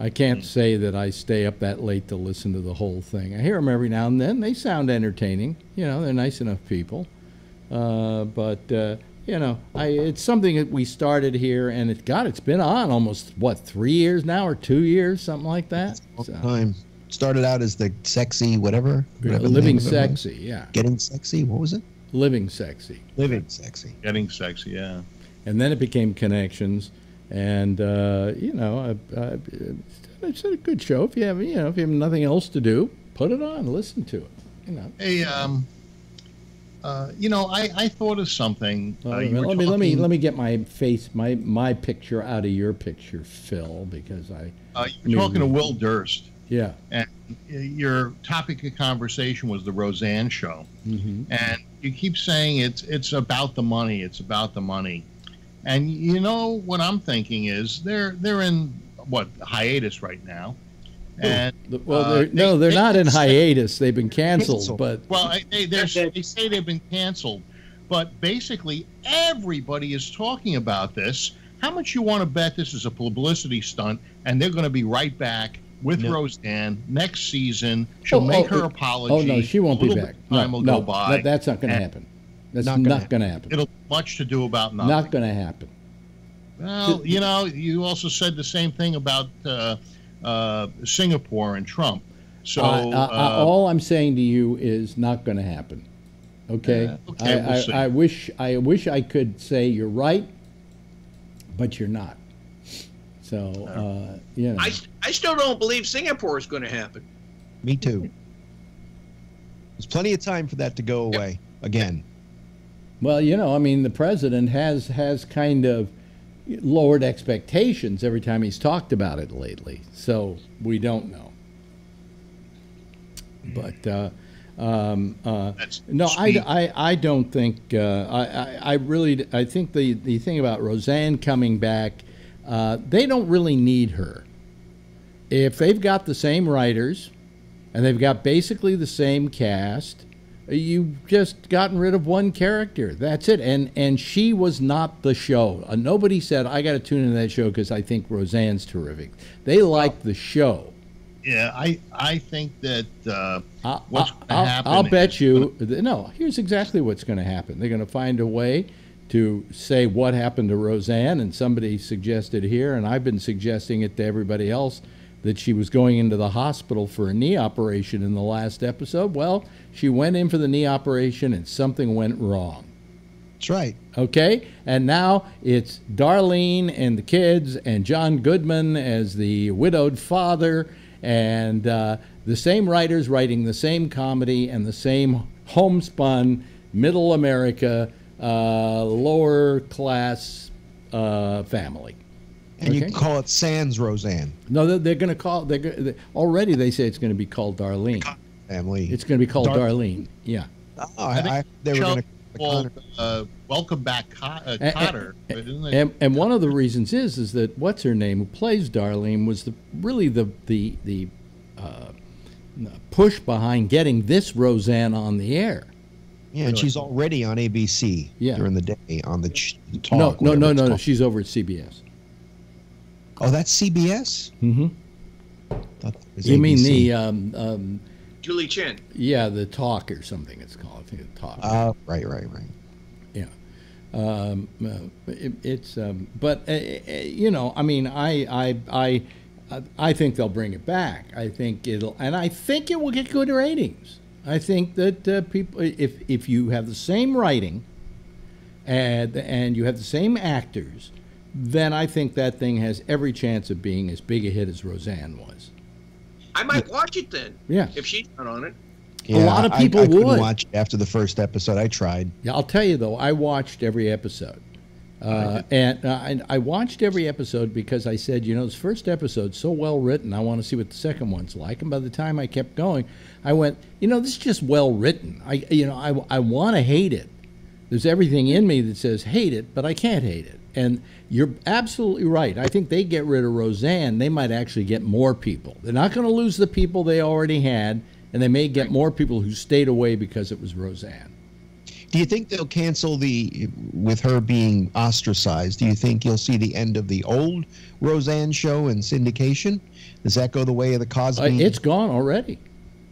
I can't say that I stay up that late to listen to the whole thing. I hear them every now and then. They sound entertaining. They're nice enough people. It's something that we started here, and it's been on almost, 3 years now, or 2 years, something like that. That's a long time. Started out as the sexy whatever Living Sexy, yeah. Getting Sexy, what was it? Living Sexy. Living Sexy. Getting Sexy, yeah. And then it became Connections, and it's a good show. If you have nothing else to do, put it on, listen to it. Hey, I thought of something. Let me get my face, my picture out of your picture, Phil, because you're talking to Will Durst. Yeah. And your topic of conversation was the Roseanne show. Mm-hmm. And you keep saying it's about the money. It's about the money. And what I'm thinking is they're in hiatus right now. And they're not in hiatus. They've been canceled. But they say they've been canceled. But basically, everybody is talking about this. How much you want to bet this is a publicity stunt, and they're going to be right back with Roseanne next season? She'll make her apology. Oh no, she won't be back. Time will go by. That's not going to happen. That's not going to happen. It'll much to do about nothing. Not going to happen. Well, you also said the same thing about Singapore and Trump. So all I'm saying to you is not going to happen. Okay. We'll see. I wish I could say you're right, but you're not. So I still don't believe Singapore is going to happen. Me too. There's plenty of time for that to go away again. Well, the president has kind of lowered expectations every time he's talked about it lately. So we don't know. But no, I don't think I think the thing about Roseanne coming back, they don't really need her. If they've got the same writers and they've got basically the same cast, you've just gotten rid of one character. That's it. And she was not the show. Nobody said, I got to tune into that show because I think Roseanne's terrific. They liked the show. Yeah, I think that what's going to happen... I'll bet you... No, here's exactly what's going to happen. They're going to find a way to say what happened to Roseanne, and somebody suggested here, and I've been suggesting it to everybody else, that she was going into the hospital for a knee operation in the last episode. Well, she went in for the knee operation and something went wrong. That's right. Okay? And now it's Darlene and the kids and John Goodman as the widowed father, and the same writers writing the same comedy and the same homespun, middle America, lower class family. And you can call it Sans Roseanne. No, they're going to call. Already they say it's going to call Darlene. Family. It's going to be called Darlene. Yeah. They were going to welcome back Cotter. And one of the reasons is that what's her name who plays Darlene was really the push behind getting this Roseanne on the air. Yeah, and she's already on ABC during the day on the talk. No. She's over at CBS. Oh, that's CBS? Mm-hmm. You mean the Julie Chen? Yeah, the Talk or something it's called. I think the Talk. Right. Yeah. But you know, I mean, I think they'll bring it back. I think it will get good ratings. I think that people, if you have the same writing and you have the same actors, then I think that thing has every chance of being as big a hit as Roseanne was. I might watch it then. Yeah. If she's not on it. Yeah, a lot of people I would. couldn't watch it after the first episode. I tried. Yeah, I'll tell you though, I watched every episode. And I watched every episode because I said, you know, this first episode's so well written, I want to see what the second one's like. And by the time I kept going, I went, you know, this is just well written. I want to hate it. There's everything in me that says hate it, but I can't hate it. And you're absolutely right. I think they get rid of Roseanne, they might actually get more people. They're not going to lose the people they already had, and they may get more people who stayed away because it was Roseanne. Do you think they'll cancel with her being ostracized? Do you think you'll see the end of the old Roseanne show in syndication? Does that go the way of the Cosby? It's gone already.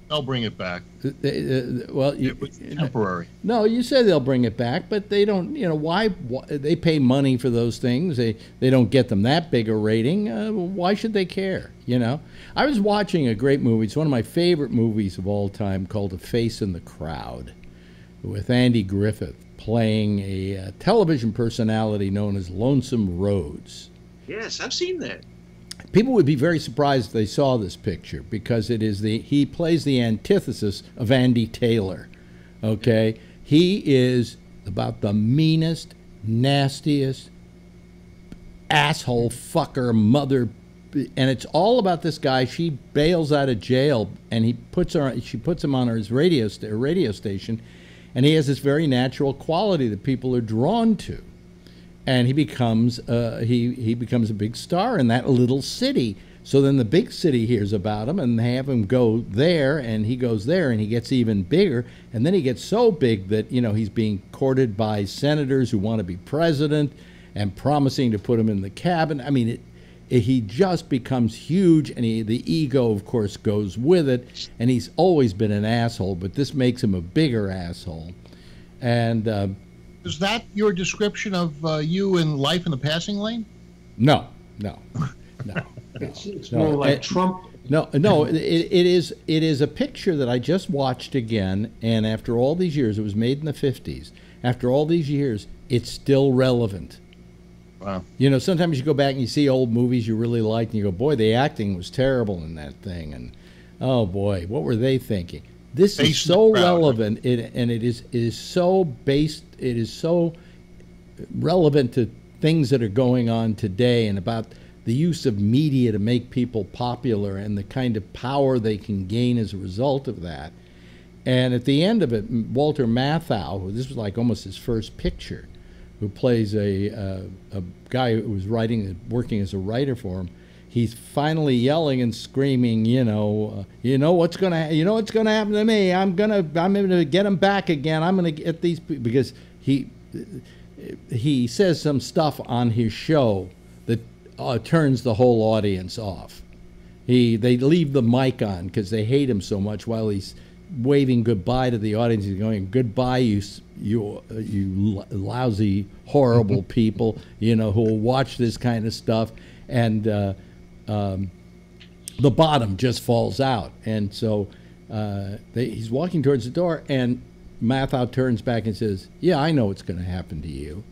They'll bring it back. Well, it was temporary. No, you say they'll bring it back, but they don't. You know why they pay money for those things? They don't get them that big a rating. Why should they care? You know, I was watching a great movie. It's one of my favorite movies of all time, called A Face in the Crowd, with Andy Griffith playing a television personality known as Lonesome Rhodes. Yes, I've seen that. People would be very surprised if they saw this picture because he plays the antithesis of Andy Taylor. Okay, he is about the meanest, nastiest asshole fucker mother, and it's all about this guy. She bails out of jail, and she puts him on his radio station. And he has this very natural quality that people are drawn to, and he becomes he becomes a big star in that little city. So then the big city hears about him, and they have him go there, and he goes there, and he gets even bigger, and then he gets so big that he's being courted by senators who want to be president, and promising to put him in the cabinet. I mean, he just becomes huge, and the ego, of course, goes with it. And he's always been an asshole, but this makes him a bigger asshole. And is that your description of you in Life in the Passing Lane? No. It's more like Trump. No. It is a picture that I just watched again, and after all these years, it was made in the 50s. After all these years, it's still relevant. Wow. Sometimes you go back and you see old movies you really liked, and you go, boy, the acting was terrible in that thing, and oh boy, what were they thinking? This is so relevant, and it is so based, it is so relevant to things that are going on today, and about the use of media to make people popular and the kind of power they can gain as a result of that. And at the end of it, Walter Matthau, this was like almost his first picture, who plays a guy who was working as a writer for him. He's finally yelling and screaming, what's gonna happen to me? I'm gonna get him back again. I'm gonna get these people, because he says some stuff on his show that turns the whole audience off. They leave the mic on because they hate him so much while he's waving goodbye to the audience. He's going, goodbye, you lousy, horrible people, who will watch this kind of stuff. And the bottom just falls out. And so he's walking towards the door, and Matthau turns back and says, yeah, I know what's going to happen to you.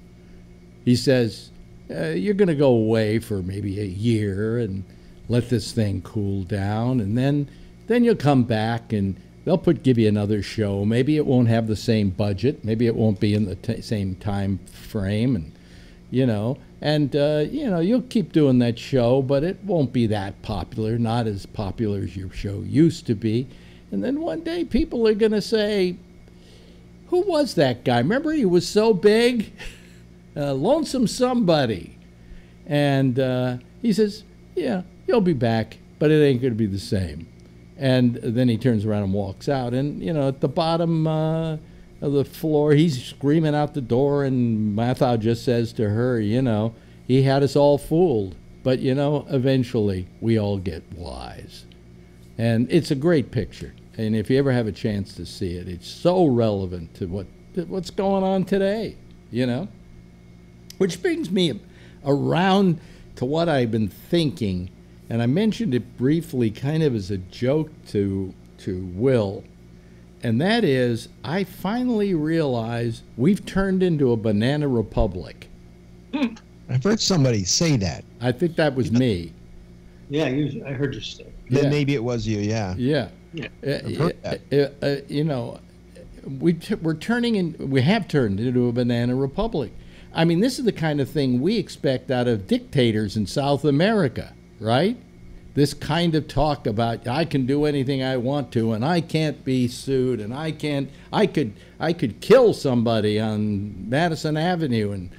He says, you're going to go away for maybe a year and let this thing cool down, and then you'll come back, and they'll give you another show. Maybe it won't have the same budget. Maybe it won't be in the same time frame. And, you know, and you know, you'll keep doing that show, but it won't be that popular, not as popular as your show used to be. And then one day people are going to say, who was that guy? Remember, he was so big? Lonesome Somebody. And he says, yeah, he'll be back, but it ain't going to be the same. And then he turns around and walks out. And, you know, at the bottom of the floor, he's screaming out the door, and Mathau just says to her, you know, he had us all fooled. But, you know, eventually we all get wise. And it's a great picture. And if you ever have a chance to see it, it's so relevant to what's going on today, you know? Which brings me around to what I've been thinking, and I mentioned it briefly kind of as a joke to Will, and that is I finally realized we've turned into a banana republic. I've heard somebody say that. I think that was me. Yeah, I heard you say. Then maybe it was you, yeah. Yeah. I've heard that. You know, we have turned into a banana republic. I mean, this is the kind of thing we expect out of dictators in South America, right? This kind of talk about I can do anything I want to, and I can't be sued, and I could kill somebody on Madison Avenue, and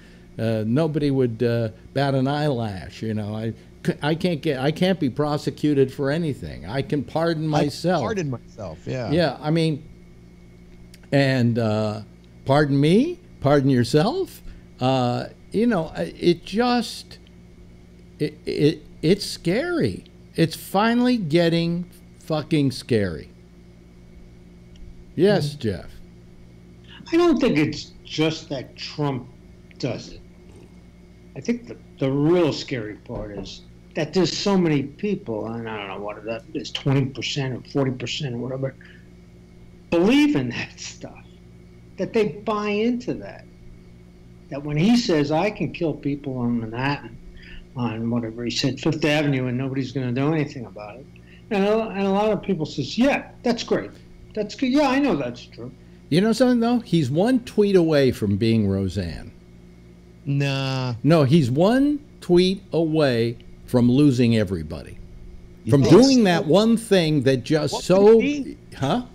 nobody would bat an eyelash. You know, I can't be prosecuted for anything. I can pardon myself. Pardon myself, yeah. Yeah, I mean, and pardon me, pardon yourself. You know, it's scary. It's finally getting fucking scary. Yes, Jeff. I don't think it's just that Trump does it. I think the real scary part is that there's so many people, and I don't know what that is, 20% or 40% or whatever, believe in that stuff, that they buy into that. That when he says, I can kill people on Manhattan, on whatever he said, Fifth Avenue, and nobody's going to do anything about it. And a lot of people says, yeah, that's great. That's good. Yeah, I know that's true. You know something, though? He's one tweet away from being Roseanne. Nah. No, he's one tweet away from losing everybody. From doing that one thing that just Huh?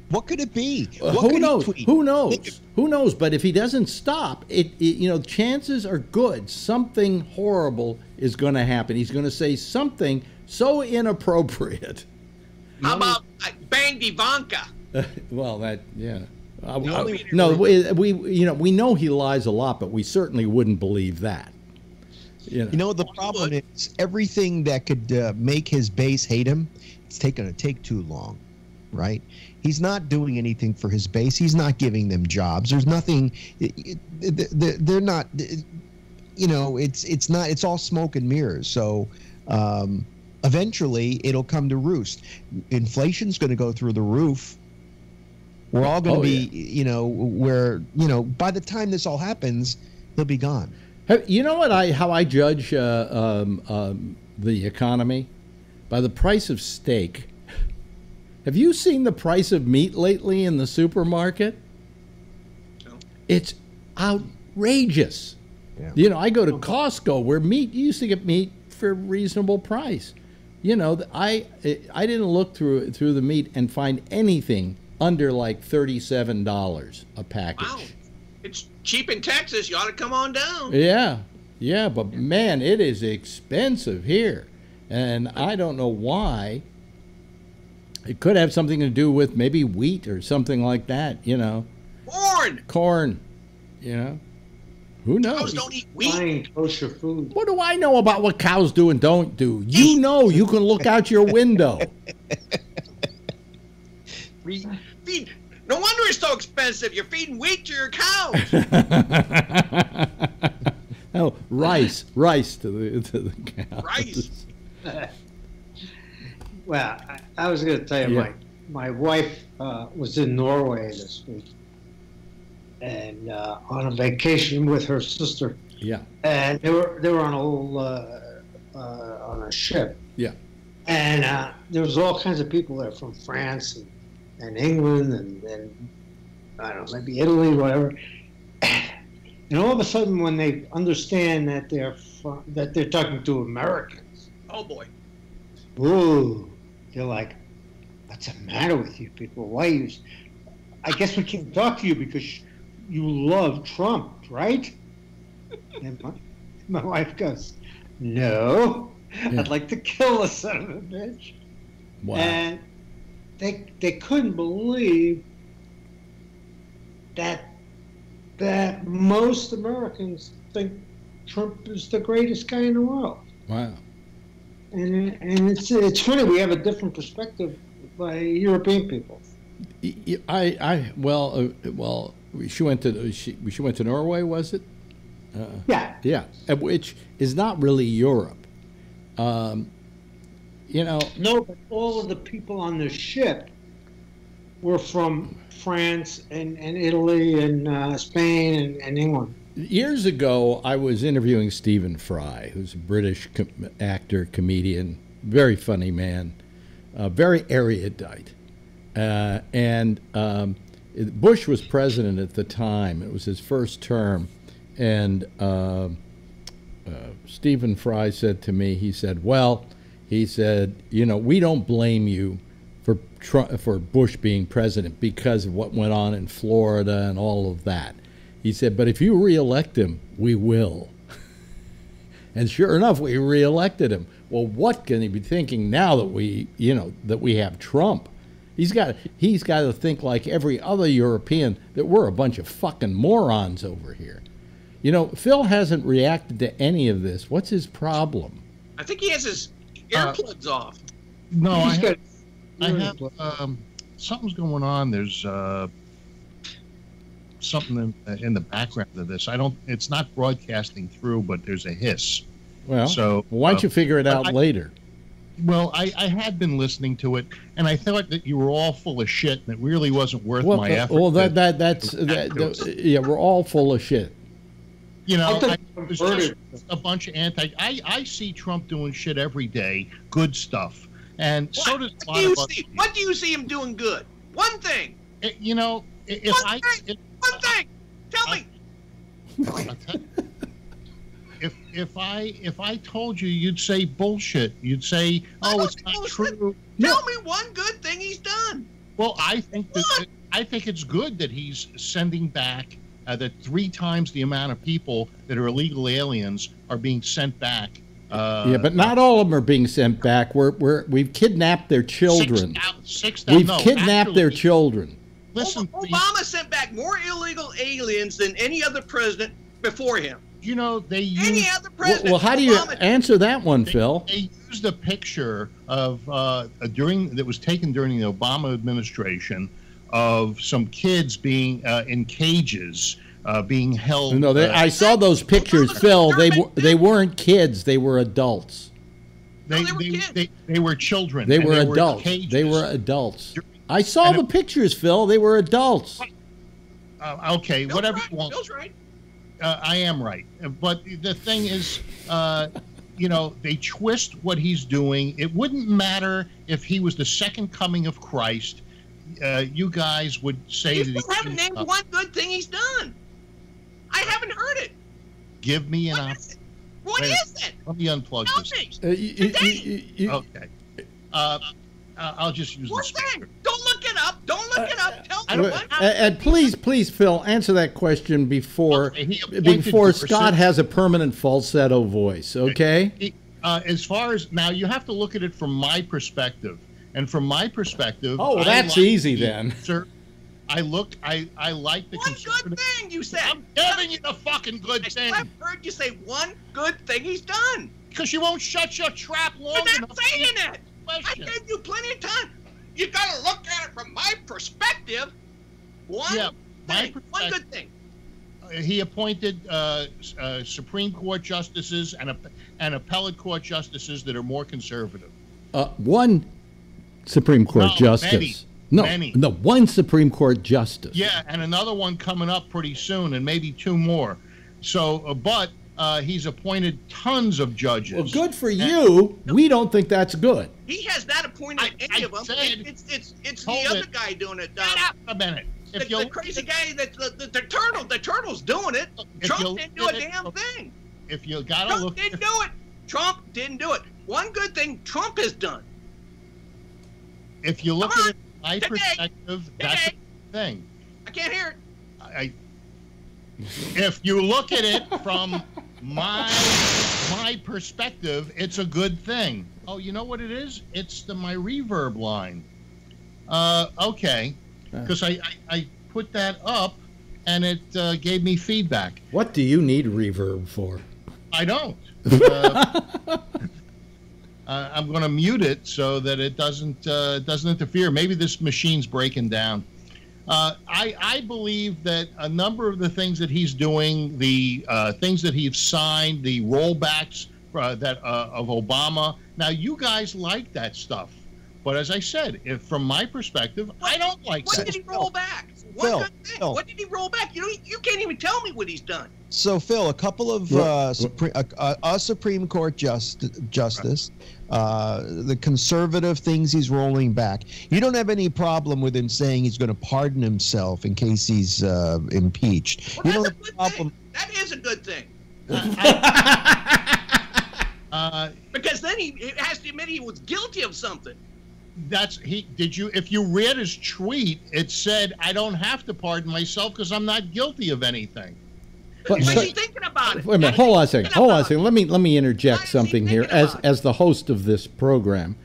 What could it be? Who knows? Who knows? Who knows? But if he doesn't stop, you know, chances are good something horrible is going to happen. He's going to say something so inappropriate. How about banged Ivanka? Well, that no, we know he lies a lot, but we certainly wouldn't believe that. You know the problem is everything that could make his base hate him. It's going to take too long, right? He's not doing anything for his base. He's not giving them jobs. There's nothing. They're not. You know, it's not. It's all smoke and mirrors. So eventually, it'll come to roost. Inflation's going to go through the roof. We're all going to be, you know, by the time this all happens, he'll be gone. You know how I judge the economy? By the price of steak. Have you seen the price of meat lately in the supermarket? No. It's outrageous. Yeah. You know, I go to Costco where you used to get meat for a reasonable price. You know, I didn't look through the meat and find anything under like $37 a package. Wow. It's cheap in Texas. You ought to come on down. Yeah, but man, it is expensive here. And I don't know why. It could have something to do with maybe wheat or something like that, you know. Corn, you know. Who knows? Cows don't eat wheat. Buying kosher food. What do I know about what cows do and don't do? You know, you can look out your window. Feed. No wonder it's so expensive. You're feeding wheat to your cows. Oh, rice to the cows. Rice. Well, I was going to tell you, my wife was in Norway this week, and on a vacation with her sister. Yeah. And they were on a little on a ship. Yeah. And there was all kinds of people there from France and England and I don't know, maybe Italy, whatever. And all of a sudden, when they understand that they're talking to Americans, oh boy, ooh, they're like, "What's the matter with you people? Why you? I guess we can't talk to you because you love Trump, right?" And my wife goes, "No, I'd like to kill the son of a bitch." Wow. And they couldn't believe that most Americans think Trump is the greatest guy in the world. Wow. And it's funny, we have a different perspective by European people. She went to Norway, was it? Yeah, which is not really Europe. No, but all of the people on the ship were from France and Italy and Spain and England. Years ago, I was interviewing Stephen Fry, who's a British actor, comedian, very funny man, very erudite. Bush was president at the time. It was his first term. And Stephen Fry said to me, he said, we don't blame you for Bush being president because of what went on in Florida and all of that. He said, but if you reelect him, we will. And sure enough, we reelected him. Well, what can he be thinking now that we have Trump? He's got to think like every other European that we're a bunch of fucking morons over here. Phil hasn't reacted to any of this. What's his problem? I think he has his earplugs off. No, I have something's going on. There's something in the background of this. It's not broadcasting through, but there's a hiss. Well, so why don't you figure it out later? Well, I had been listening to it, and I thought that you were all full of shit, and it really wasn't worth my effort. Well, we're all full of shit. There's just a bunch of I see Trump doing shit every day, good stuff, and so does a lot of other people. What do you see him doing good? One thing. One thing. Tell me. If I told you, you'd say bullshit. You'd say, "Oh, it's not true." Tell me one good thing he's done. Well, I think it's good that he's sending back that 3 times the amount of people that are illegal aliens are being sent back. But not all of them are being sent back. We've kidnapped their children. We've kidnapped their children. Listen, Obama sent back more illegal aliens than any other president before him. They used any other president. Well, how do you answer that one, Phil? They used a picture of that was taken during the Obama administration of some kids being in cages, being held. No, I saw those pictures, Phil. They weren't kids. They were adults. They were children. They were adults. They were adults. I saw the pictures, Phil. They were adults. Okay, Bill's whatever right. you want. Bill's right. I am right, but the thing is, they twist what he's doing. It wouldn't matter if he was the second coming of Christ. You guys would say that he haven't named one good thing he's done. I haven't heard it. Give me an option. What is it? Let me unplug this. Okay. I'll just use this. Don't look it up. Don't look it up. Tell me what. And please, Phil, answer that question before Scott has a permanent falsetto voice. Okay. As far as now, you have to look at it from my perspective, and from my perspective. Oh, well, that's easy then. Sir, I like the one good thing you said. I'm giving you the fucking good thing. I've heard you say one good thing he's done. Because you won't shut your trap long enough. You're not saying it. I gave you plenty of time. You got to look at it from my perspective. One good thing. He appointed Supreme Court justices and appellate court justices that are more conservative. One Supreme Court justice. Many. No, one Supreme Court justice. Yeah, and another one coming up pretty soon, and maybe 2 more. So, but he's appointed tons of judges. Well, good for you. We don't think that's good. He has not appointed any of them. It's the other guy doing it. Shut up a minute. the crazy guy the turtle's doing it. Trump didn't do a damn thing. If you gotta Trump look, didn't do it. Trump didn't do it. One good thing Trump has done. If you look at it from my perspective, that's a good thing. I can't hear it. If you look at it from my perspective, it's a good thing. Oh, you know what it is? It's my reverb line. Okay, because I put that up and it gave me feedback. What do you need reverb for? I don't. I'm going to mute it so that it doesn't interfere. Maybe this machine's breaking down. I believe that a number of the things that he's doing, the things that he's signed, the rollbacks of Obama. Now, you guys like that stuff, but as I said, from my perspective, I don't like that. What did he roll back? One good thing. What did he roll back? You can't even tell me what he's done. So, Phil, a couple of a Supreme Court justice, the conservative things he's rolling back. You don't have any problem with him saying he's going to pardon himself in case he's impeached. Well, you don't have a problem. That is a good thing. Because then he has to admit he was guilty of something. If you read his tweet, it said, I don't have to pardon myself because I'm not guilty of anything. But he's thinking about it. Wait a minute, hold on a second. Let me interject something here as the host of this program.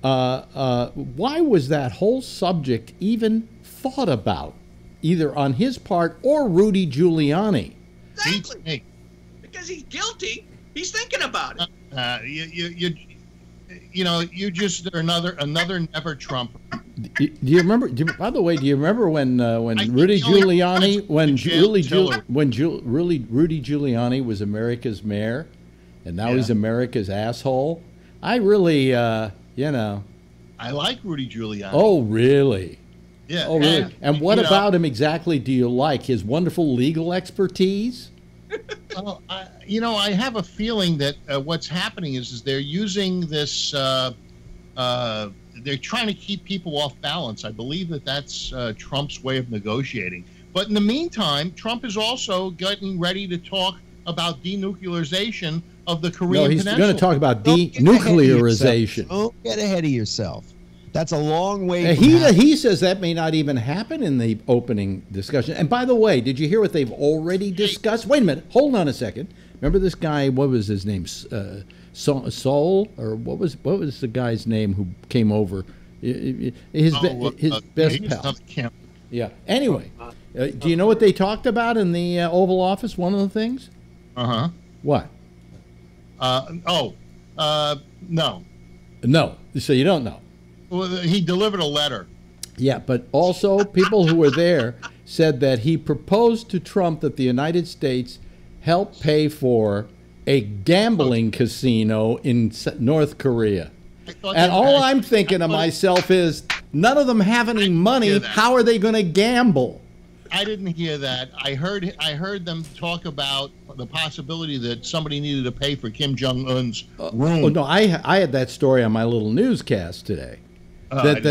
Why was that whole subject even thought about, either on his part or Rudy Giuliani? Exactly. Because he's guilty. He's thinking about it. You just are another never Trump. Do you remember? By the way, do you remember when Rudy Giuliani Rudy Giuliani was America's mayor, and now he's America's asshole? I really, I like Rudy Giuliani. Oh, really? Yeah. Oh, really? And what about him exactly do you like? His wonderful legal expertise? Well, I have a feeling that what's happening is they're using this. They're trying to keep people off balance. I believe that's Trump's way of negotiating. But in the meantime, Trump is also getting ready to talk about denuclearization of the Korean Peninsula. He's going to talk about denuclearization. Don't get ahead of yourself. That's a long way. He says that may not even happen in the opening discussion. And by the way, did you hear what they've already discussed? Wait a minute. Hold on a second. Remember this guy? What was his name? Saul, or what was the guy's name who came over? His best pal. Yeah. Anyway, do you know what they talked about in the Oval Office? One of the things. What? No. No. So you don't know. Well, he delivered a letter. Yeah, but also people who were there said that he proposed to Trump that the United States help pay for a gambling casino in North Korea. And all I'm thinking to myself is, none of them have any money. How are they going to gamble? I didn't hear that. I heard them talk about the possibility that somebody needed to pay for Kim Jong-un's room. Oh, no, I had that story on my little newscast today. But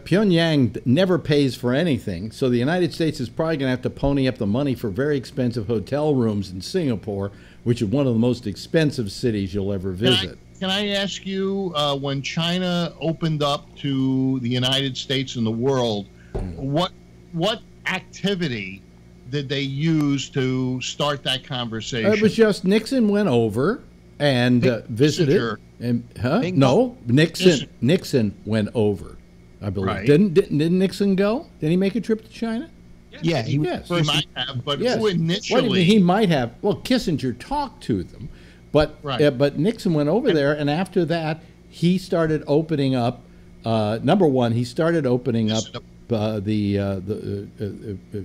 Pyongyang never pays for anything, so the United States is probably going to have to pony up the money for very expensive hotel rooms in Singapore, which is one of the most expensive cities you'll ever visit. Can I ask you, when China opened up to the United States and the world, what activity did they use to start that conversation? It was just Nixon went over and visited. And no, Nixon went over, I believe. Right. Didn't Nixon go? Did he make a trip to China? Yeah, he might have, but who initially? He might have. Well, Kissinger talked to them, but but Nixon went over there, and after that, he started opening up. Number one, he started opening up the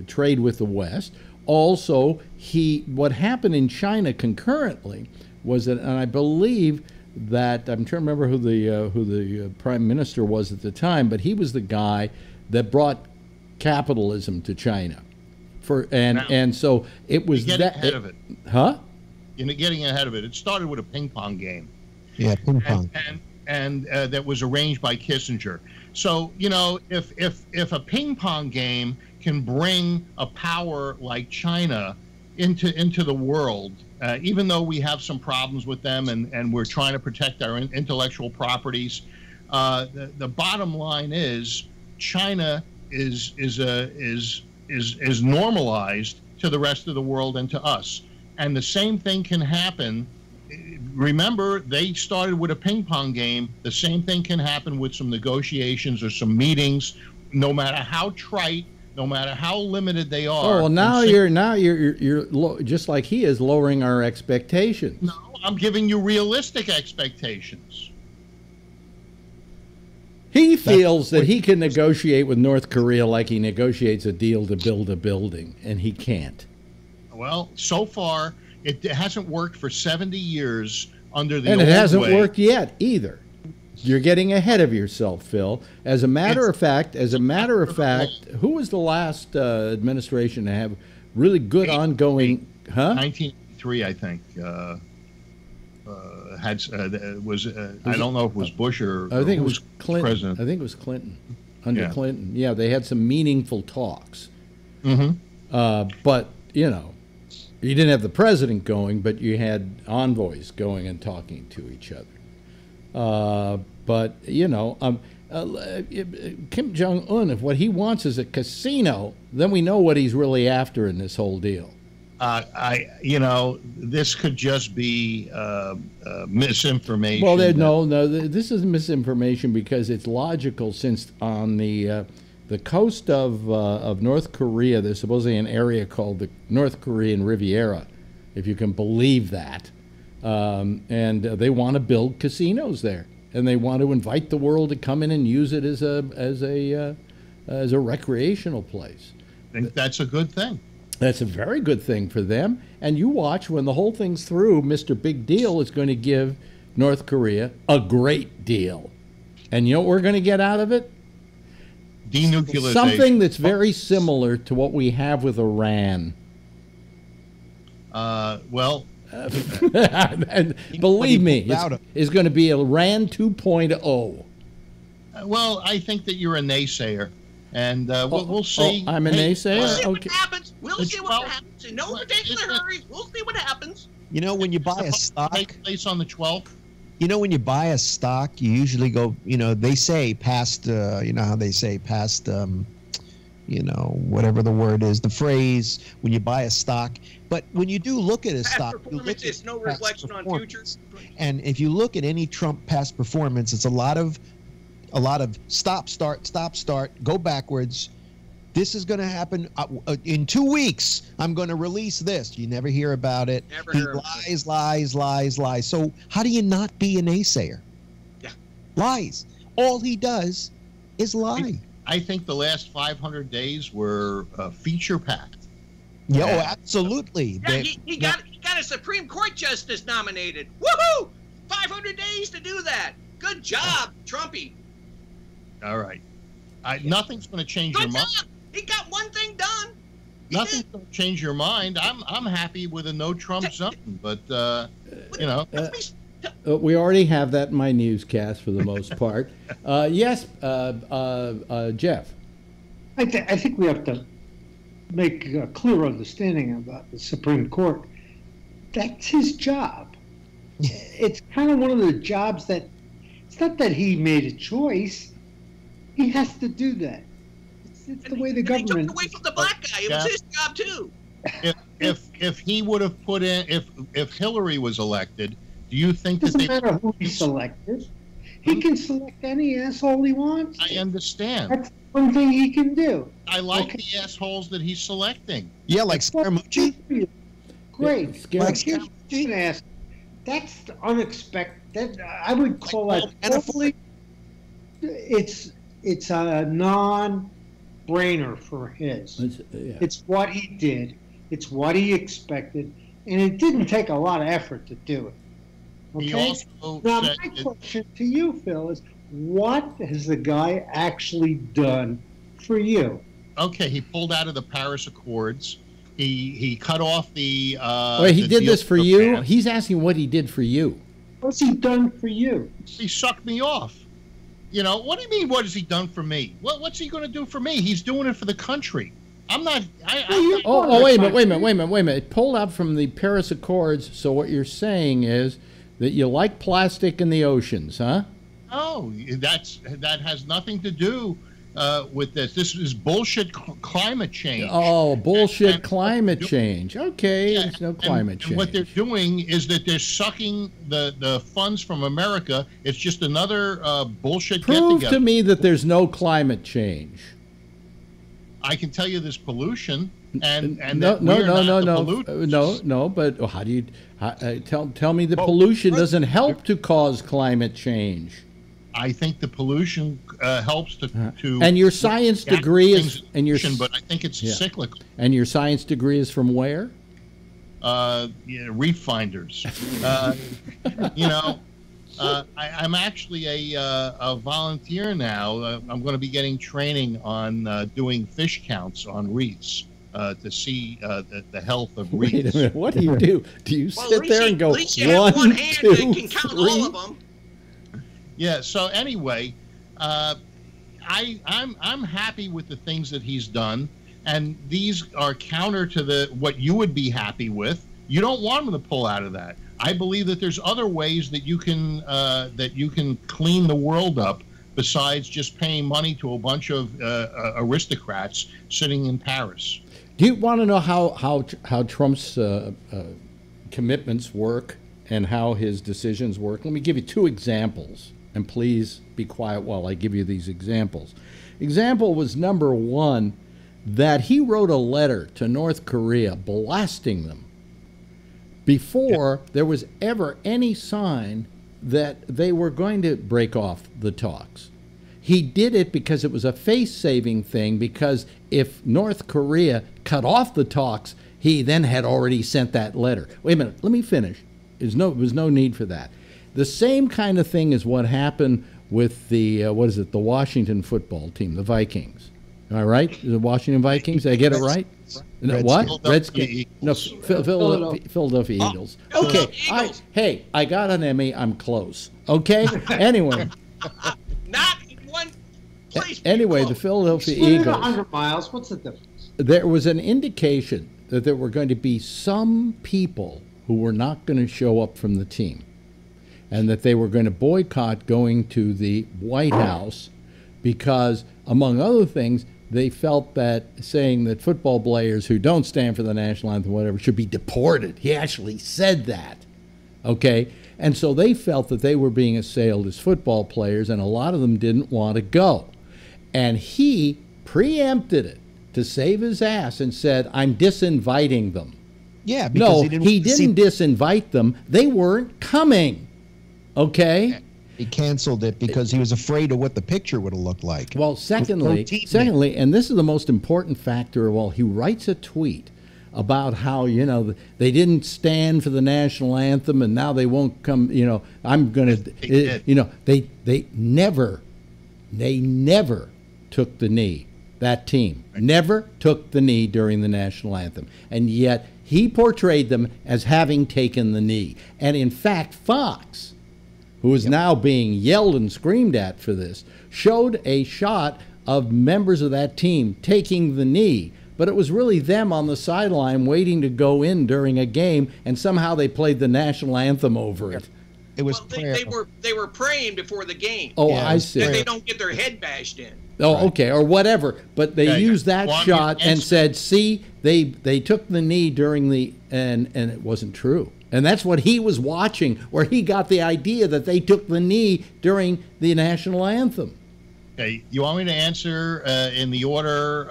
trade with the West. Also, what happened in China concurrently was that, and I believe that I'm trying to remember who the prime minister was at the time, but he was the guy that brought capitalism to China, and so it was ahead of it. Huh? You're getting ahead of it. It started with a ping pong game. Yeah, ping pong. and that was arranged by Kissinger. So, you know, if a ping pong game can bring a power like China into the world, even though we have some problems with them and we're trying to protect our intellectual properties, the bottom line is China is normalized to the rest of the world and to us. And the same thing can happen. Remember, they started with a ping pong game. The same thing can happen with some negotiations or some meetings, no matter how trite, no matter how limited they are. Oh, well, now you're just like he is, lowering our expectations. No, I'm giving you realistic expectations. He feels that he can negotiate with North Korea like he negotiates a deal to build a building, and he can't. Well, so far, it hasn't worked for 70 years under the old way. And it hasn't worked yet either. You're getting ahead of yourself, Phil. As a matter of fact, who was the last administration to have really good ongoing? 1983, I think. I don't know if it was Bush or I think it was Clinton. President. I think it was Clinton. Under Clinton, yeah, they had some meaningful talks. But you know, you didn't have the president going, but you had envoys going and talking to each other. But you know, Kim Jong-un, if what he wants is a casino, then we know what he's really after in this whole deal. This could just be misinformation. Well, no, this is misinformation because it's logical. Since on the coast of North Korea, there's supposedly an area called the North Korean Riviera, if you can believe that, and they want to build casinos there, and they want to invite the world to come in and use it as a recreational place. I think that's a good thing. That's a very good thing for them. And you watch, when the whole thing's through, Mr. Big Deal is going to give North Korea a great deal. And you know what we're going to get out of it? Denuclearization. Something that's very similar to what we have with Iran. And believe me, it's going to be Iran 2.0. Well, I think that you're a naysayer. And we'll see. I'm a naysayer? We'll see what happens. We'll see what happens. In no particular hurry. We'll see what happens. You know, when you buy a stock, take place on the 12th. You know, when you buy a stock, you usually go, they say past, how they say past, whatever the word is, the phrase, when you buy a stock. But when you do look at a stock, performance is no reflection on futures. And if you look at any Trump past performance, it's a lot of stop, start, go backwards. This is going to happen in 2 weeks. I'm going to release this. You never hear about it. He lies. So how do you not be a naysayer? Yeah. Lies. All he does is lie. I think the last 500 days were feature-packed. Yeah, oh, absolutely. Yeah, he got a Supreme Court justice nominated. Woohoo! 500 days to do that. Good job, Trumpy. All right. Nothing's going to change your mind. He got one thing done. Nothing's going to change your mind. I'm happy with a no Trump zone, but we already have that in my newscast for the most part. Yes, Jeff. I think we have to make a clear understanding about the Supreme Court. That's his job. It's kind of one of the jobs that it's not that he made a choice. He has to do that. It's the way the government. He took it away from the black guy. It was his job too. If he would have put in, if Hillary was elected, do you think that doesn't matter who he selected? He can select any asshole he wants. I understand. That's one thing he can do. I like the assholes that he's selecting. Yeah, like Scaramucci. Great. Scaramucci. That's unexpected. I would call that totally. It's a non-brainer for his. It's what he did. It's what he expected, and it didn't take a lot of effort to do it. Okay. Now, my question to you, Phil, is what has the guy actually done for you? Okay, he pulled out of the Paris Accords. He cut off the. Wait, he did this for you? He's asking what he did for you. What's he done for you? He sucked me off. You know, what do you mean, what has he done for me? What's he going to do for me? He's doing it for the country. I'm not... Wait a minute. It pulled out from the Paris Accords, so what you're saying is that you like plastic in the oceans, huh? Oh, that has nothing to do with this. This is bullshit climate change. Oh, bullshit climate change. Okay, yeah, there's no climate change. And what they're doing is that they're sucking the funds from America. It's just another bullshit Prove get-together. to me that there's no climate change. I can tell you there's pollution, and no. polluters. But how do you tell me the pollution doesn't help to cause climate change? I think the pollution helps to. And your science degree is, but I think it's cyclical. And your science degree is from where? Reef finders. You know, I'm actually a volunteer now. I'm going to be getting training on doing fish counts on reefs to see the health of reefs. Wait a minute. What do you do? Do you sit there and go, at least you have one hand 2, that can count 3? all of them. Yeah. So anyway, I'm happy with the things that he's done, and these are counter to what you would be happy with. You don't want him to pull out of that. I believe that there's other ways that you can clean the world up besides just paying money to a bunch of aristocrats sitting in Paris. Do you want to know how Trump's commitments work and how his decisions work? Let me give you 2 examples. And please be quiet while I give you these examples. Example was number 1, that he wrote a letter to North Korea blasting them before there was ever any sign that they were going to break off the talks. He did it because it was a face-saving thing, because if North Korea cut off the talks, he then had already sent that letter. Wait a minute, let me finish. There was no need for that. The same kind of thing is what happened with the, the Washington football team, the Vikings. Am I right? The Washington Vikings? Did I get it right? No, what? Redskins. No, Philadelphia Eagles. Okay. Eagles. Hey, I got an Emmy. I'm close. Okay? Anyway. Not one place. Anyway, the Philadelphia Eagles. Eagles. 100 miles. What's the difference? There was an indication that there were going to be some people who were not going to show up from the team, and that they were going to boycott going to the White House because, among other things, they felt that saying that football players who don't stand for the national anthem, whatever, should be deported. He actually said that, okay? And so they felt that they were being assailed as football players, and a lot of them didn't want to go. And he preempted it to save his ass and said, I'm disinviting them. Yeah, because he didn't disinvite them. They weren't coming. Okay? He canceled it because he was afraid of what the picture would have looked like. Well, secondly, and this is the most important factor of all, he writes a tweet about how, they didn't stand for the national anthem and now they won't come, I'm going to, they never took the knee. That team never took the knee during the national anthem. And yet he portrayed them as having taken the knee. And in fact, Fox, who is now being yelled and screamed at for this, showed a shot of members of that team taking the knee. But it was really them on the sideline waiting to go in during a game, and somehow they played the national anthem over it. It was they were praying before the game. Oh, yeah, I see. That they don't get their head bashed in. Oh, right. Okay, or whatever. But they used that shot and said, see, they took the knee during the, and it wasn't true. And that's what he was watching, where he got the idea that they took the knee during the national anthem. Okay, you want me to answer in the order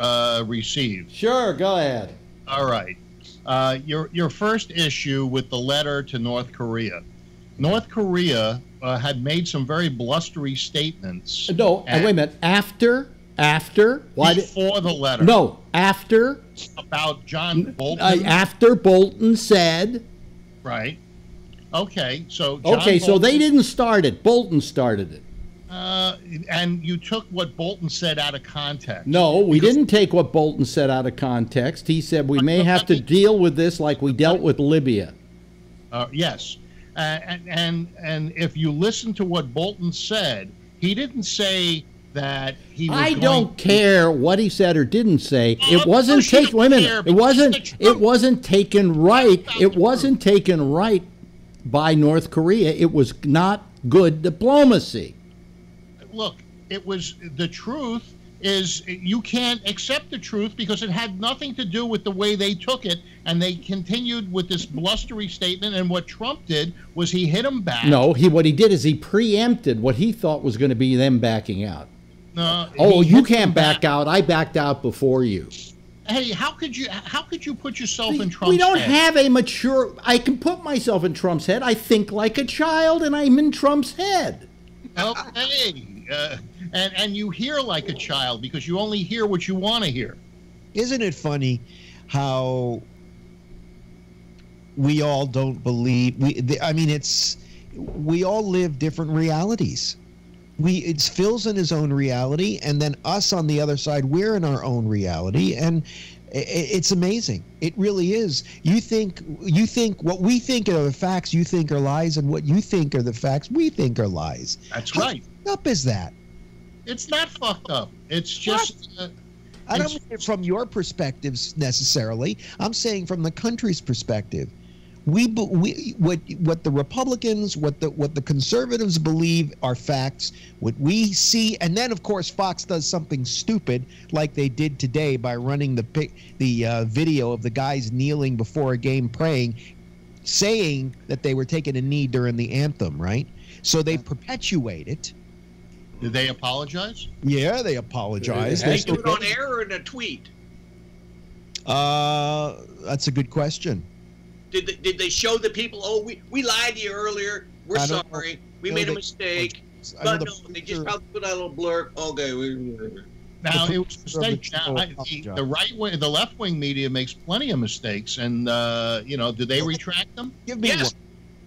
received? Sure, go ahead. All right. Your first issue with the letter to North Korea. North Korea had made some very blustery statements. No, wait a minute. After? Why before the letter. No, after. About John Bolton. After Bolton said. Right. Okay, so so they didn't start it. Bolton started it. And you took what Bolton said out of context. No, we didn't take what Bolton said out of context. He said we may have to deal with this like we dealt with Libya. Yes. And if you listen to what Bolton said, he didn't say that he was I don't care what he said or didn't say. It wasn't taken. Wait a minute. It wasn't taken right. It wasn't taken right by North Korea. It was not good diplomacy. Look, it was the truth. Is you can't accept the truth because it had nothing to do with the way they took it, and they continued with this blustery statement. And what Trump did was he hit them back. No, what he did is he preempted what he thought was going to be them backing out. No, you can't back out. I backed out before you. Hey, how could you put yourself in Trump's head? We don't have a mature. I can put myself in Trump's head. I think like a child, and I'm in Trump's head. Okay. And you hear like a child because you only hear what you want to hear. Isn't it funny how we all don't believe we all live different realities. It's Phil's in his own reality, and then us on the other side, we're in our own reality, and it's amazing. It really is. You think what we think are the facts you think are lies, and what you think are the facts we think are lies. That's right. How fucked up is that? It's not fucked up. It's just. I don't mean it from your perspectives necessarily. I'm saying from the country's perspective. What the Republicans, what the conservatives believe are facts, what we see, and then of course Fox does something stupid like they did today by running the video of the guys kneeling before a game praying, saying that they were taking a knee during the anthem, right? So they perpetuate it. Did they apologize? Yeah, they apologized. They do it on air or in a tweet? That's a good question. Did they show the people, oh, we lied to you earlier, we're sorry, we made a mistake? But no, they just probably put out a little blurb, okay. Now, it was a mistake. Now, the left-wing media makes plenty of mistakes, and, did they retract them? Give me one.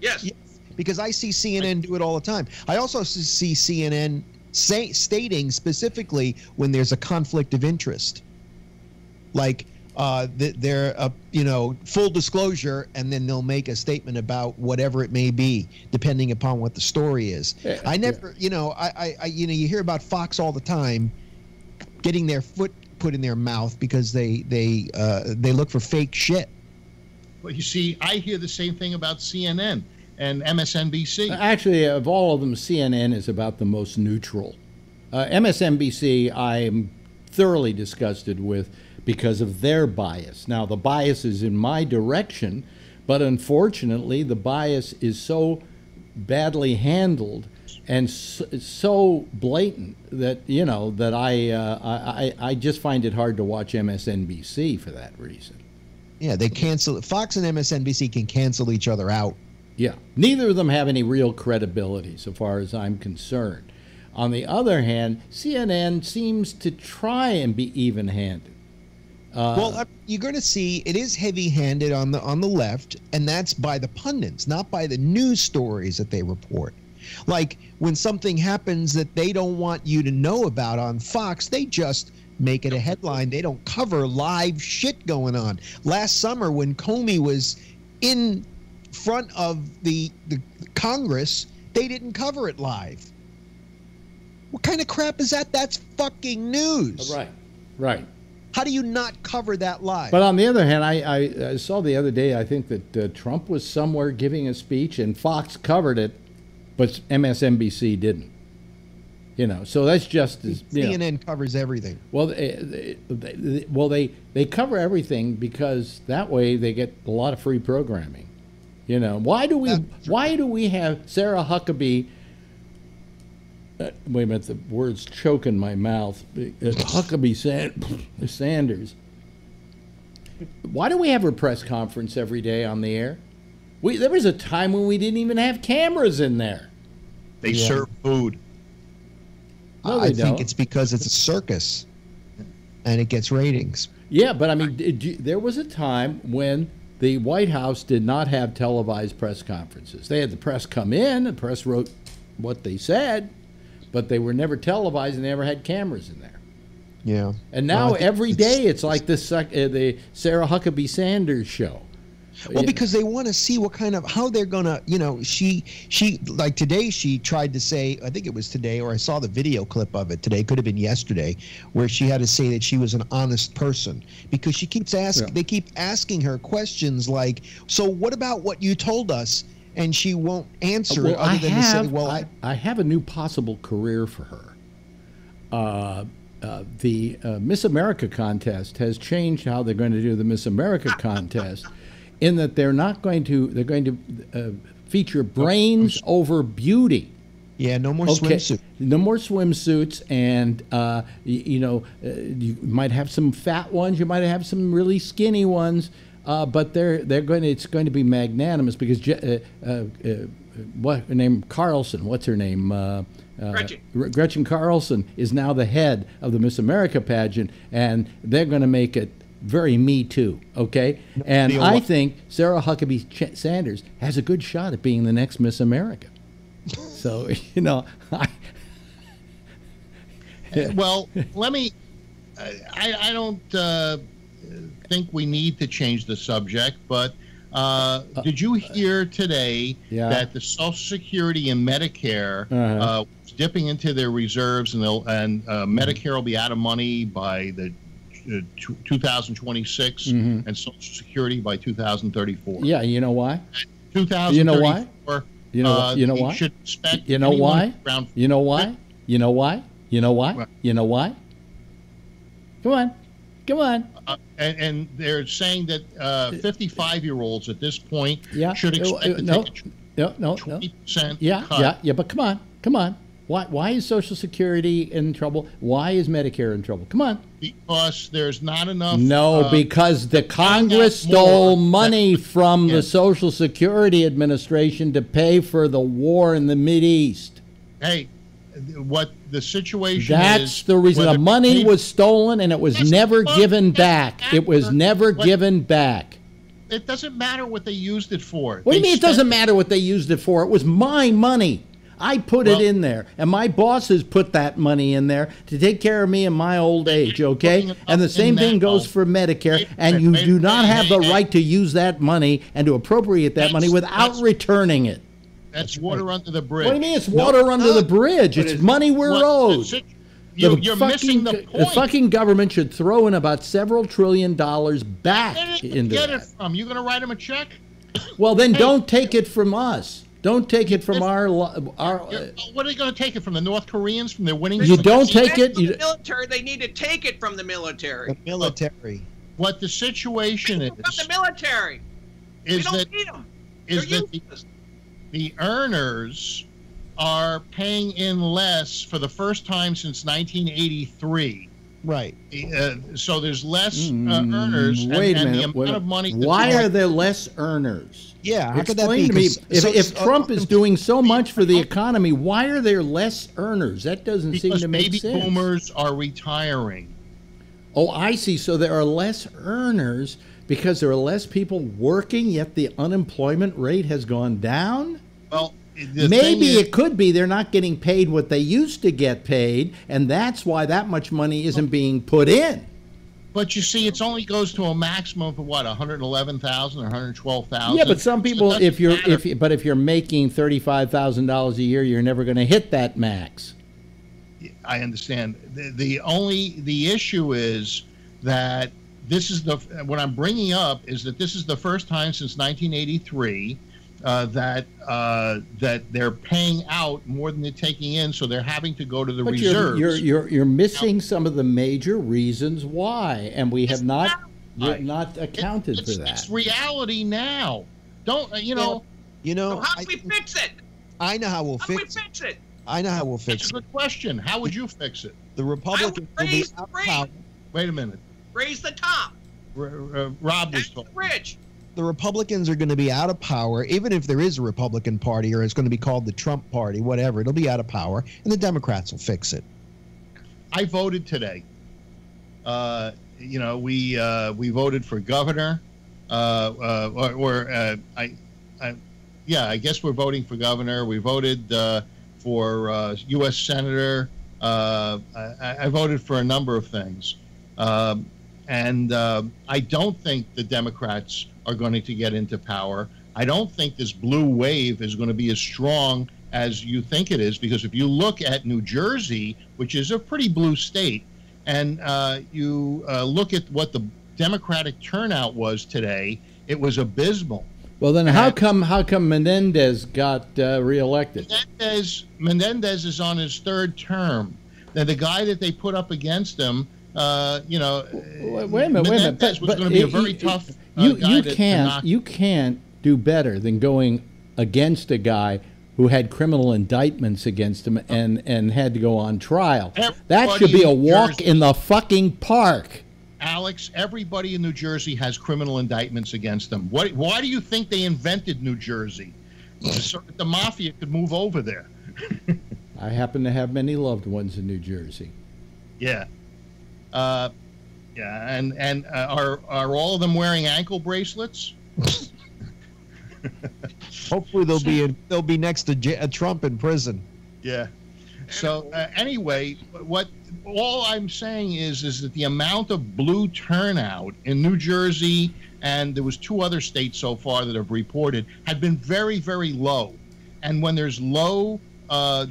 Yes. Because I see CNN do it all the time. I also see CNN stating specifically when there's a conflict of interest. Like, they're full disclosure, and then they'll make a statement about whatever it may be, depending upon what the story is. I never, you hear about Fox all the time, getting their foot put in their mouth because they look for fake shit. Well, you see, I hear the same thing about CNN and MSNBC. Actually, of all of them, CNN is about the most neutral. MSNBC, I am thoroughly disgusted with, because of their bias. Now, the bias is in my direction, but unfortunately, the bias is so badly handled and so blatant that that I just find it hard to watch MSNBC for that reason. Yeah, they cancel. Fox and MSNBC can cancel each other out. Yeah, neither of them have any real credibility, so far as I'm concerned. On the other hand, CNN seems to try and be even-handed. Well, you're going to see it is heavy-handed on the left, and that's by the pundits, not by the news stories that they report. Like when something happens that they don't want you to know about on Fox, they just make it a headline. They don't cover live shit going on. Last summer, when Comey was in front of the Congress, they didn't cover it live. What kind of crap is that? That's fucking news. Right. How do you not cover that live? But on the other hand, I saw the other day, I think that Trump was somewhere giving a speech and Fox covered it, but MSNBC didn't. So that's just as CNN covers everything. Well, they cover everything because that way they get a lot of free programming. Why do we have Sarah Huckabee? Wait a minute, the word's choking my mouth. Huckabee Sanders. Why do we have her press conference every day on the air? There was a time when we didn't even have cameras in there. They serve food. No, I think it's because it's a circus, and it gets ratings. Yeah, but I mean, there was a time when the White House did not have televised press conferences. They had the press come in, the press wrote what they said, but they were never televised and they never had cameras in there. Yeah. And now every day it's like the Sarah Huckabee Sanders show. Well, because they want to see what kind of, how they're going to, she like today she tried to say, I think it was today, or I saw the video clip of it today, could have been yesterday, where she had to say that she was an honest person, because she keeps asking, they keep asking her questions like, so what about what you told us? And she won't answer it other than to say, well, I have a new possible career for her. The Miss America contest has changed how they're going to do the Miss America contest, in that they're going to feature brains over beauty. Yeah, no more swimsuits. No more swimsuits, and you might have some fat ones, you might have some really skinny ones, but it's going to be magnanimous, because what her name, Carlson? What's her name? Gretchen Carlson is now the head of the Miss America pageant, and they're going to make it very Me Too, okay? And I think Sarah Huckabee Sanders has a good shot at being the next Miss America. So, well, let me. I don't think we need to change the subject, but did you hear today that the Social Security and Medicare is dipping into their reserves, and Medicare will be out of money by the 2026, and Social Security by 2034? Yeah, you know why? 2034. You know why? You know why? Should expect you know why? Around you know why? You know why? You know why? You know why? Come on. Come on. And they're saying that 55-year-olds at this point should expect to take a 20% cut. Yeah, but come on. Why is Social Security in trouble? Why is Medicare in trouble? Come on. Because there's not enough. No, because the Congress stole money from the Social Security Administration to pay for the war in the Mideast. Hey, what the situation is... That's the reason. The money was stolen, and it was never given back. It was never given back. It doesn't matter what they used it for. What do you mean it doesn't matter what they used it for? It was my money. I put it in there, and my bosses put that money in there to take care of me in my old age, okay? And the same thing goes for Medicare, and you do not have the right to use that money and to appropriate that money without returning it. That's water under the bridge. What do you mean it's water under the bridge? It's money we're owed. You're missing the point. The fucking government should throw in about several $1 trillion back into that. Get it from? You going to write them a check? Well, then don't take it from us. Don't take it from our. What are they going to take it from? The North Koreans, from their winning? You don't take it. The military. They need to take it from the military. The military. What the situation is? From the military. Is we don't that need them. is that the earners are paying in less for the first time since 1983. Right. So there's less earners. Wait a minute. The amount of money. Why are there less earners? Yeah, how could that Explain be? to me, if Trump is doing so much for the economy, why are there less earners? That doesn't seem to make sense. Because baby boomers are retiring. Oh, I see. So there are less earners because there are less people working, yet the unemployment rate has gone down? Well, maybe it could be they're not getting paid what they used to get paid, and that's why that much money isn't being put in. But you see, it only goes to a maximum of what, 111,000 or 112,000. Yeah, but some people, if you're making $35,000 a year, you're never going to hit that max. I understand. The issue is that this is what I'm bringing up is that this is the first time since 1983 that they're paying out more than they're taking in, so they're having to go to the reserves. You're missing some of the major reasons why, and we have not accounted for that. It's reality now. Don't you know? So how do we fix it? I know how we'll fix it. I know how we'll fix it. That's a good question. How would you fix it? The Republicans will be out of power. Wait a minute. Raise the top. Rob was talking. Rich. The Republicans are going to be out of power, even if there is a Republican Party, or it's going to be called the Trump Party, whatever. It'll be out of power, and the Democrats will fix it. I voted today. We voted for governor, I guess we're voting for governor. We voted for U.S. senator. I voted for a number of things. And I don't think the Democrats are going to get into power. I don't think this blue wave is going to be as strong as you think it is, because if you look at New Jersey, which is a pretty blue state, and you look at what the Democratic turnout was today, it was abysmal. Well, then how come Menendez got reelected? Menendez is on his third term. Now, the guy that they put up against him, wait a minute. Menendez was going to be a very tough you can't do better than going against a guy who had criminal indictments against him and had to go on trial. That should be a walk in the fucking park. Alex, everybody in New Jersey has criminal indictments against them. Why do you think they invented New Jersey? So that the mafia could move over there. I happen to have many loved ones in New Jersey. Yeah. And are all of them wearing ankle bracelets? Hopefully they'll be next to Trump in prison. Yeah. So anyway, all I'm saying is that the amount of blue turnout in New Jersey, and there was 2 other states so far that have reported, had been very, very low. And when there's low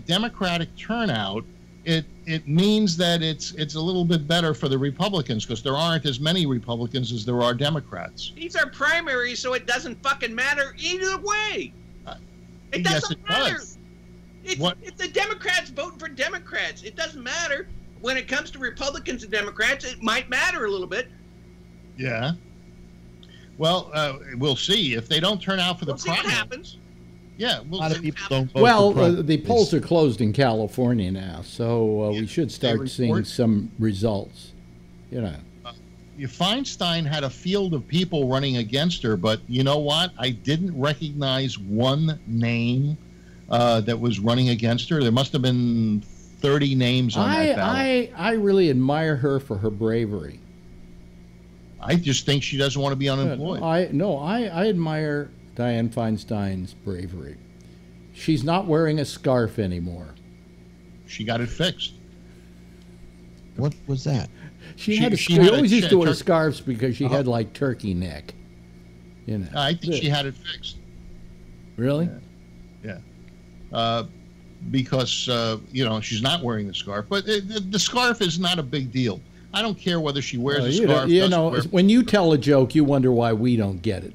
Democratic turnout, it means that it's a little bit better for the Republicans, because there aren't as many Republicans as there are Democrats. These are primaries, so it doesn't fucking matter either way. It doesn't matter. Does. It's the Democrats voting for Democrats. It doesn't matter. When it comes to Republicans and Democrats, it might matter a little bit. Yeah. Well, we'll see. If they don't turn out for the primary, see what happens. Yeah, a lot of people don't vote. Well, the polls are closed in California now, so we should start seeing some results. You know. Feinstein had a field of people running against her, but you know what? I didn't recognize one name that was running against her. There must have been 30 names on that ballot. I really admire her for her bravery. I just think she doesn't want to be unemployed. I admire Dianne Feinstein's bravery. She's not wearing a scarf anymore. She got it fixed. What was that? She always used to wear scarves because she had like turkey neck. You know. I think she had it fixed. Really? Yeah. Because she's not wearing the scarf, but the scarf is not a big deal. I don't care whether she wears a scarf. When you tell a joke, you wonder why we don't get it.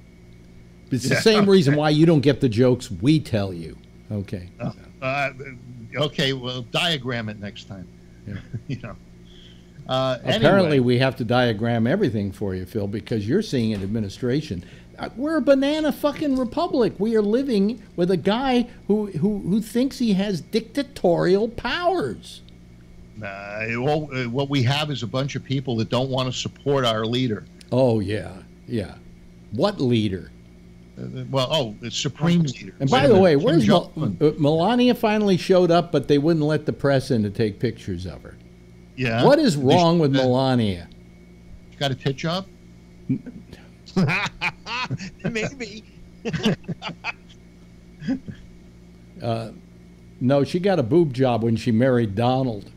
It's the same reason why you don't get the jokes we tell you. Okay. Okay. Well, diagram it next time. Yeah. Apparently, anyway. We have to diagram everything for you, Phil, because you're seeing an administration. We're a banana fucking republic. We are living with a guy who thinks he has dictatorial powers. What we have is a bunch of people that don't want to support our leader. Oh, yeah. What leader? The supreme leader. And by the way, where's Melania finally showed up, but they wouldn't let the press in to take pictures of her. Yeah. What is wrong with Melania? She got a tit job? Maybe. No, she got a boob job when she married Donald.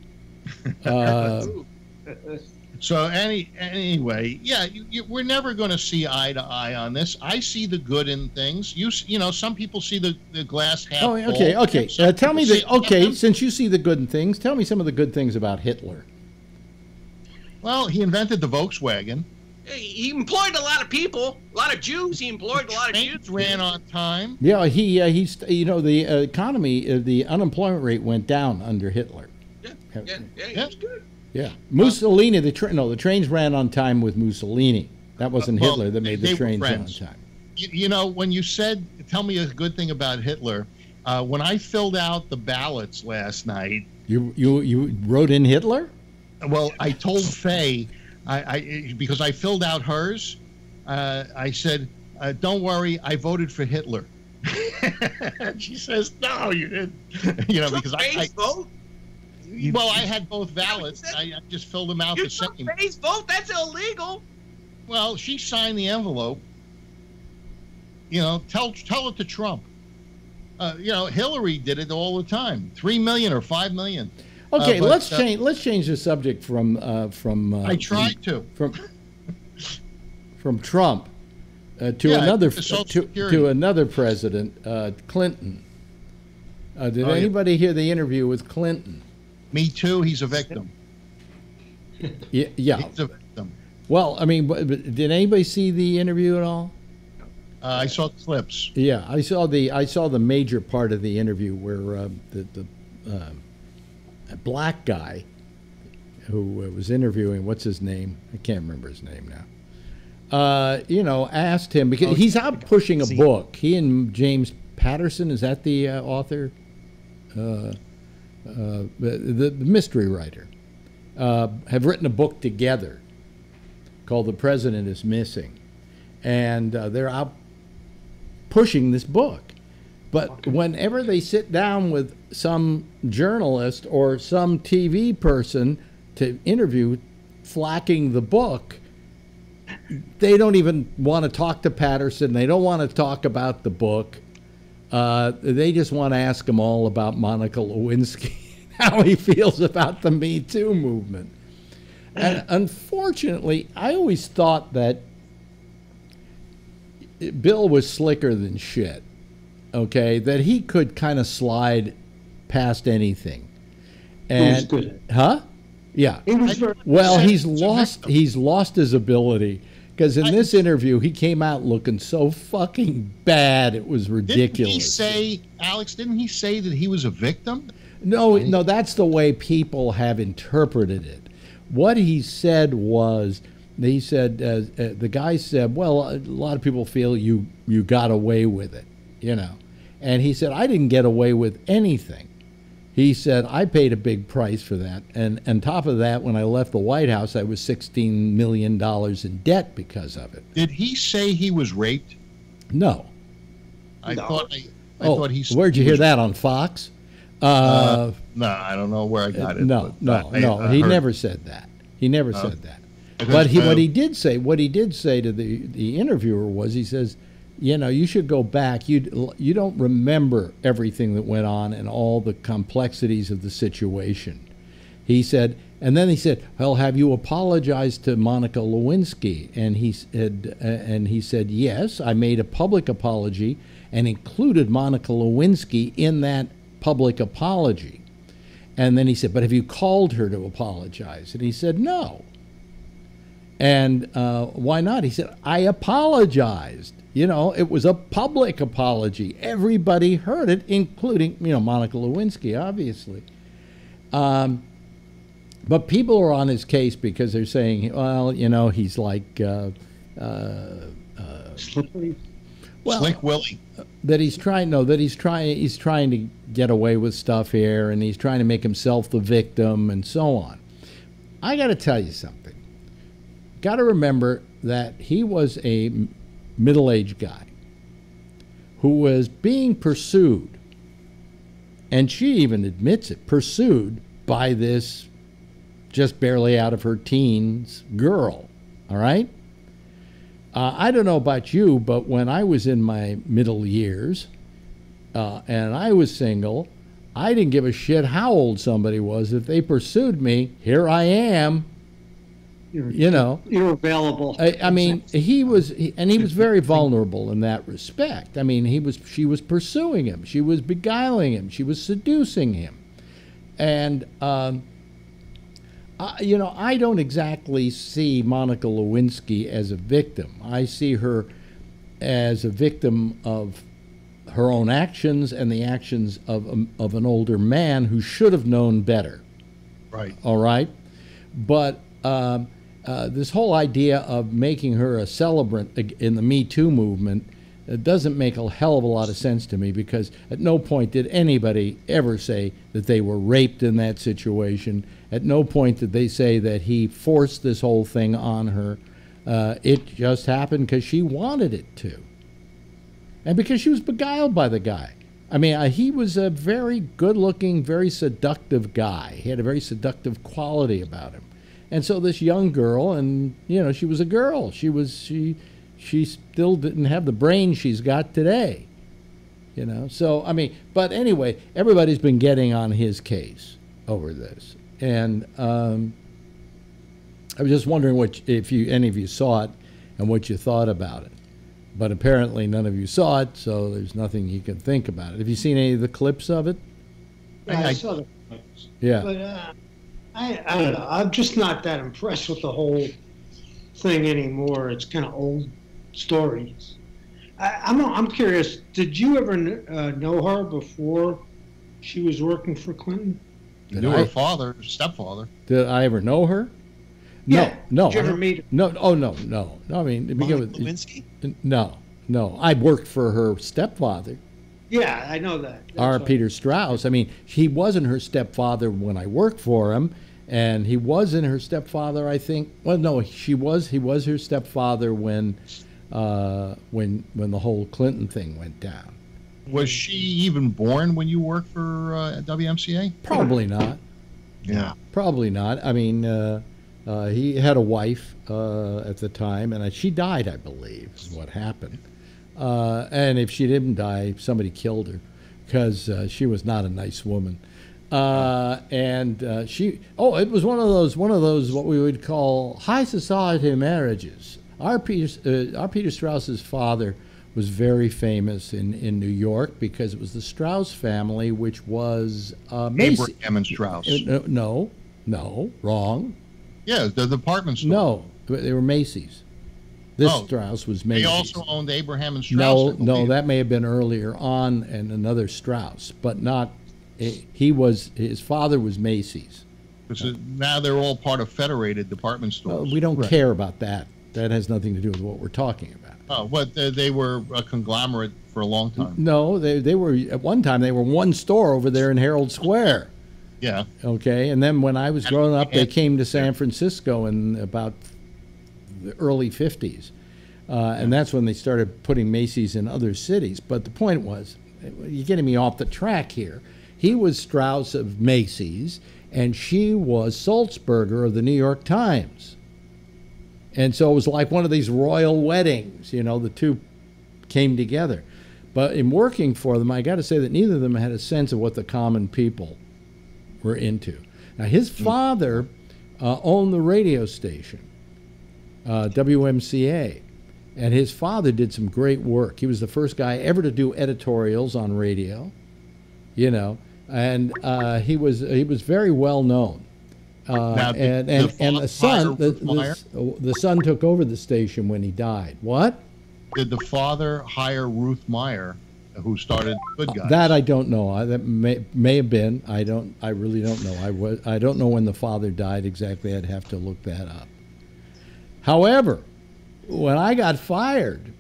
So anyway, yeah, we're never going to see eye to eye on this. I see the good in things. Some people see the glass half full. Okay. Tell me since you see the good in things, tell me some of the good things about Hitler. Well, he invented the Volkswagen. He employed a lot of people, a lot of Jews. He employed a lot of Jews. Ran on time. Yeah, the economy, the unemployment rate went down under Hitler. Yeah, he's good. Yeah, Mussolini. The trains ran on time with Mussolini. That wasn't Hitler that made the trains run on time. When you said, "Tell me a good thing about Hitler," when I filled out the ballots last night, you wrote in Hitler. Well, I told Faye, because I filled out hers, I said, "Don't worry, I voted for Hitler." And she says, "No, you didn't." Because I vote. Well, I had both ballots. I just filled them out the same. You took Faye's vote? That's illegal. Well, she signed the envelope. Tell it to Trump. Hillary did it all the time. 3 million or 5 million. Okay, let's change the subject from I tried to from Trump. to another president, Clinton. Did anybody hear the interview with Clinton? Me too. He's a victim. Yeah. He's a victim. Well, I mean, did anybody see the interview at all? I saw clips. Yeah, I saw the major part of the interview where the black guy who was interviewing, what's his name? I can't remember his name now. Asked him because he's out pushing a book. He and James Patterson, is that the author? The mystery writer, have written a book together called "The President is Missing," and they're out pushing this book. But whenever they sit down with some journalist or some TV person to interview, flacking the book, they don't even want to talk to Patterson. They don't want to talk about the book. They just want to ask him all about Monica Lewinsky, how he feels about the Me Too movement. And unfortunately, I always thought that Bill was slicker than shit, okay? That he could kind of slide past anything. And, he was good at it. Huh? Yeah. Well, he's lost his ability. Because in this interview, he came out looking so fucking bad, it was ridiculous. Didn't he say that he was a victim? No, that's the way people have interpreted it. What he said was, the guy said, well, a lot of people feel you got away with it, And he said, I didn't get away with anything. He said, I paid a big price for that. And on top of that, when I left the White House, I was $16 million in debt because of it. Did he say he was raped? No. I thought he said. Where'd you hear that, on Fox? No, I don't know where I got it. No. He never said that. He never said that. But what he did say to the interviewer was, he says, you should go back. You don't remember everything that went on and all the complexities of the situation. He said, and then he said, well, have you apologized to Monica Lewinsky? And he said, yes, I made a public apology and included Monica Lewinsky in that public apology. And then he said, but have you called her to apologize? And he said, no. And why not? He said, I apologized. It was a public apology. Everybody heard it, including, Monica Lewinsky, obviously. But people are on his case because they're saying, well, he's like... Slippery? Well, Slick Willie. That he's trying to get away with stuff here, and he's trying to make himself the victim and so on. I got to tell you something. Got to remember that he was a middle-aged guy who was being pursued, and she even admits it, pursued by this just barely out of her teens girl, all right? I don't know about you, but when I was in my middle years and I was single, I didn't give a shit how old somebody was. If they pursued me, here I am. You're available. I mean, he was very vulnerable in that respect. I mean, she was pursuing him, she was beguiling him, she was seducing him, and I don't exactly see Monica Lewinsky as a victim. I see her as a victim of her own actions and the actions of an older man who should have known better. Right. All right, but. This whole idea of making her a celebrant in the Me Too movement doesn't make a hell of a lot of sense to me, because at no point did anybody ever say that they were raped in that situation. At no point did they say that he forced this whole thing on her. It just happened because she wanted it to. And because she was beguiled by the guy. I mean, he was a very good-looking, very seductive guy. He had a very seductive quality about him. And so this young girl, and she was a girl. She still didn't have the brain she's got today. So I mean, but anyway, everybody's been getting on his case over this, and I was just wondering if any of you saw it and what you thought about it. But apparently none of you saw it, so there's nothing you can think about it. Have you seen any of the clips of it? I saw the clips. Yeah. But I don't know. I'm just not that impressed with the whole thing anymore. It's kind of old stories. I'm curious. Did you ever know her before she was working for Clinton? Knew her father, stepfather. Did I ever know her? Yeah. No. Did you ever meet her? No. Oh, no. I mean, to begin with, Lewinsky? No. I worked for her stepfather. Yeah, I know that. R. Peter Strauss. I mean, he wasn't her stepfather when I worked for him, and he wasn't her stepfather, I think. Well, no, he was her stepfather when the whole Clinton thing went down. Was she even born when you worked for WMCA? Probably not. Yeah. Probably not. I mean, he had a wife at the time, and she died, I believe, is what happened. And if she didn't die, somebody killed her, because she was not a nice woman. And she, it was one of those what we would call high society marriages. R. Peter Strauss's father was very famous in New York because it was the Strauss family, which was Abraham and Strauss. No, wrong. Yeah, the department store. No, they were Macy's. This Strauss was Macy's. They also owned Abraham and Strauss. No, that may have been earlier on, and another Strauss, but not. His father was Macy's. Because now they're all part of Federated department stores. We don't care about that. That has nothing to do with what we're talking about. Oh, but they were a conglomerate for a long time. No, they were at one time. They were one store over there in Herald Square. Yeah. Okay, and then when I was growing up, they came to San Francisco in about the early 50s. And that's when they started putting Macy's in other cities. But the point was, you're getting me off the track here. He was Strauss of Macy's, and she was Sulzberger of the New York Times. And so it was like one of these royal weddings, the two came together. But in working for them, I got to say that neither of them had a sense of what the common people were into. Now, his father owned the radio station, WMCA, and his father did some great work. He was the first guy ever to do editorials on radio, and he was very well known. And the son took over the station when he died. What? Did the father hire Ruth Meyer, who started Good Guys? That I don't know. That may have been. I really don't know. I don't know when the father died exactly. I'd have to look that up. However, when I got fired,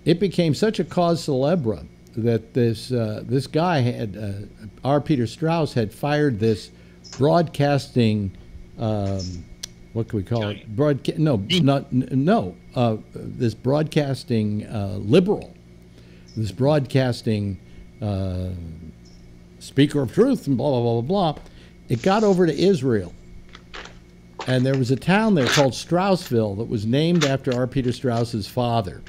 it became such a cause célèbre that this guy had R. Peter Strauss had fired this broadcasting, what can we call it? This broadcasting liberal, this broadcasting speaker of truth, and blah blah blah blah blah. It got over to Israel, and there was a town there called Straussville that was named after R. Peter Strauss's father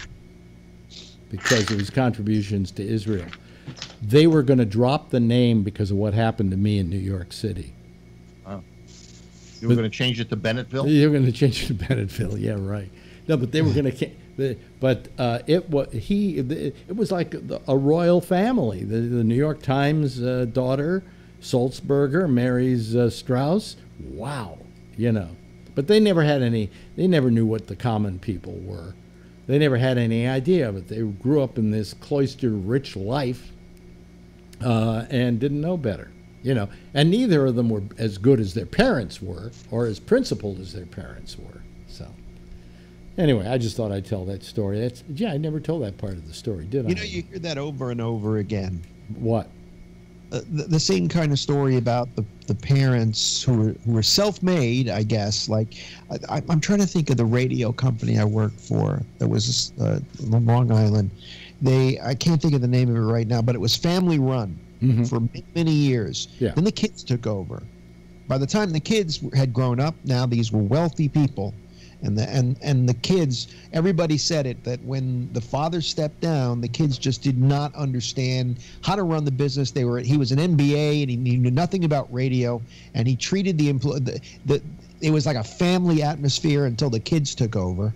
because of his contributions to Israel. They were going to drop the name because of what happened to me in New York City. You were going to change it to Bennettville? You're going to change it to Bennettville, yeah, right. No, but they were going to. It was like a royal family. The New York Times daughter, Sulzberger, marries Strauss. Wow, But they never had any. They never knew what the common people were. They never had any idea of it. They grew up in this cloistered, rich life, and didn't know better. And neither of them were as good as their parents were or as principled as their parents were. So anyway, I just thought I'd tell that story. I never told that part of the story, did I? You hear that over and over again. What? The same kind of story about the parents who were self-made, I guess. Like, I'm trying to think of the radio company I worked for that was on Long Island. I can't think of the name of it right now, but it was family run. Mm-hmm. For many years. Yeah. Then the kids took over. By the time the kids had grown up, now these were wealthy people, and the kids. Everybody said it that when the father stepped down, the kids just did not understand how to run the business. He was an MBA and he knew nothing about radio, and he treated it was like a family atmosphere until the kids took over.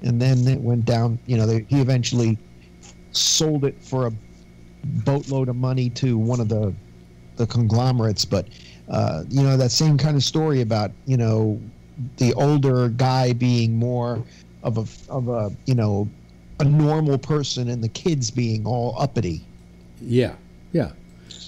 and then it went down. You know, he eventually sold it for a boatload of money to one of the conglomerates. But you know, that same kind of story about, you know, the older guy being more of a you know, a normal person, and the kids being all uppity. Yeah, yeah.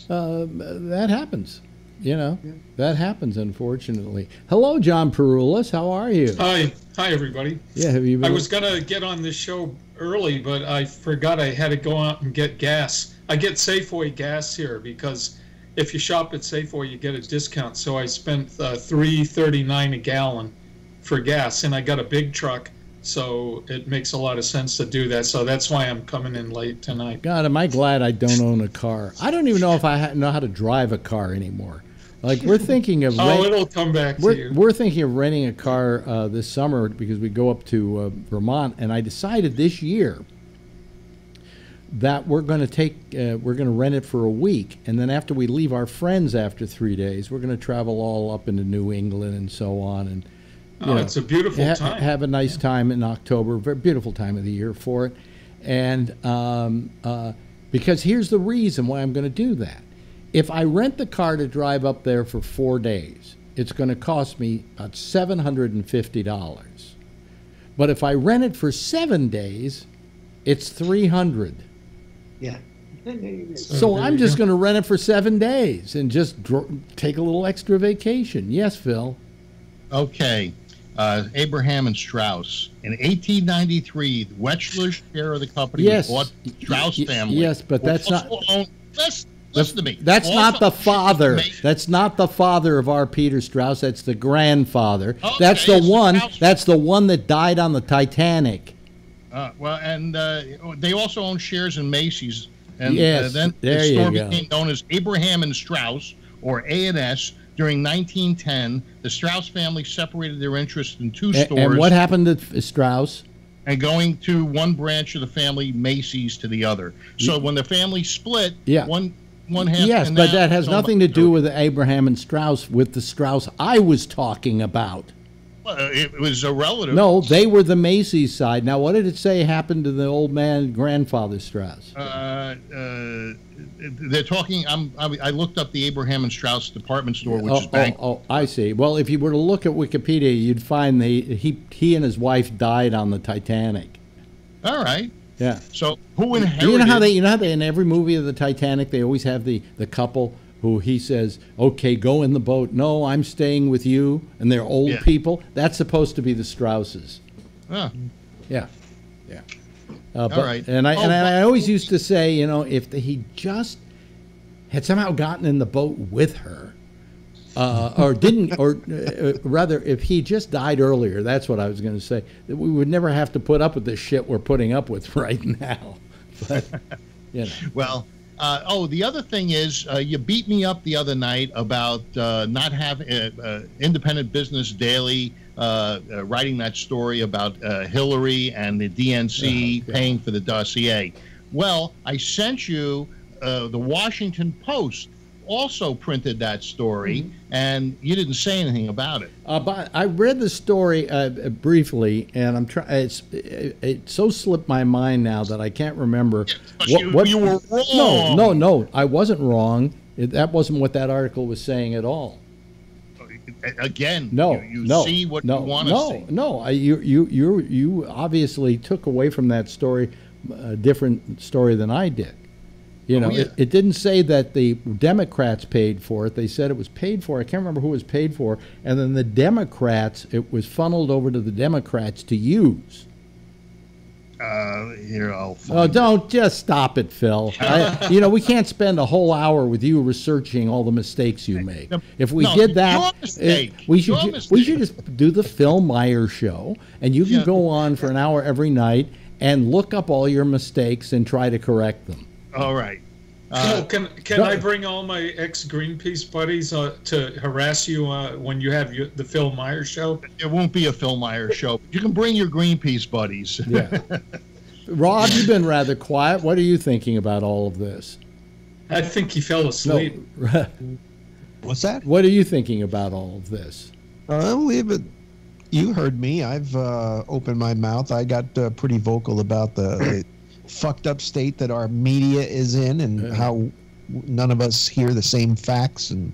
That happens. You know, that happens, unfortunately. Hello, John Perulis. How are you? Hi, everybody. Yeah, have you been? I was gonna get on this show early, but I forgot I had to go out and get gas. I get Safeway gas here because if you shop at Safeway, you get a discount. So I spent $3.39 a gallon for gas, and I got a big truck, so it makes a lot of sense to do that. So that's why I'm coming in late tonight. God, am I glad I don't own a car. I don't even know if I know how to drive a car anymore. Like, we're thinking of it'll come back to you. We're thinking of renting a car this summer because we go up to Vermont, and I decided this year that we're going to rent it for a week, and then after we leave our friends after 3 days, we're going to travel all up into New England and so on, and it's a beautiful time. Have a nice time in October, very beautiful time of the year for it, and because here's the reason why I'm going to do that. If I rent the car to drive up there for 4 days, it's going to cost me about $750. But if I rent it for 7 days, it's $300. Yeah. So I'm just going to rent it for 7 days and just take a little extra vacation. Yes, Phil. Okay. Abraham and Strauss. In 1893, Wechsler's share of the company was bought by the Strauss family. Yes, but that's not... Listen to me. That's not the father. That's not the father of our Peter Strauss. That's the grandfather. Okay, that's the one. That's the one that died on the Titanic. Well, and they also own shares in Macy's. And yes, then the store became known as Abraham and Strauss, or A&S. During 1910, the Strauss family separated their interest in two stores. And what happened to Strauss? And going to one branch of the family, Macy's, to the other. So when the family split, one half. Yes, but that has nothing to do with Abraham and Strauss, with the Strauss I was talking about. Well, it was a relative. No, they were the Macy's side. Now, what did it say happened to the old man, grandfather Strauss? They're talking. I looked up the Abraham and Strauss department store, which is bank. Oh, I see. Well, if you were to look at Wikipedia, you'd find he and his wife died on the Titanic. All right. Yeah. So who inherited? You know how they in every movie of the Titanic they always have the couple who he says, "Okay, go in the boat." "No, I'm staying with you," and they're old people. That's supposed to be the Strausses. Yeah. Yeah. All right. And I always used to say, you know, if he just had somehow gotten in the boat with her, or didn't, or rather, if he just died earlier, that's what I was going to say. That we would never have to put up with this shit we're putting up with right now. But, you know. Well, the other thing is, you beat me up the other night about not having Independent Business Daily writing that story about Hillary and the DNC paying for the dossier. Well, I sent you the Washington Post also printed that story, and you didn't say anything about it. But I read the story briefly, and I'm trying. It so slipped my mind now that I can't remember. What you were wrong. No, I wasn't wrong. That wasn't what that article was saying at all. Again, you see what you want to see. No, you obviously took away from that story a different story than I did. You know, it didn't say that the Democrats paid for it. They said it was paid for. I can't remember who it was paid for. And then the Democrats, it was funneled over to the Democrats to use. Here, I'll find don't just stop it, Phil. You know, we can't spend a whole hour with you researching all the mistakes you make. If we did that, we should just do the Phil Meyer show, and you can go on for an hour every night and look up all your mistakes and try to correct them. All right. Can I bring all my ex-Greenpeace buddies to harass you when you have the Phil Meyer show? It won't be a Phil Meyer show. You can bring your Greenpeace buddies. Yeah. Rob, you've been rather quiet. What are you thinking about all of this? I think he fell asleep. What's that? What are you thinking about all of this? We have You heard me. I've opened my mouth. I got pretty vocal about the fucked up state that our media is in, and how none of us hear the same facts. And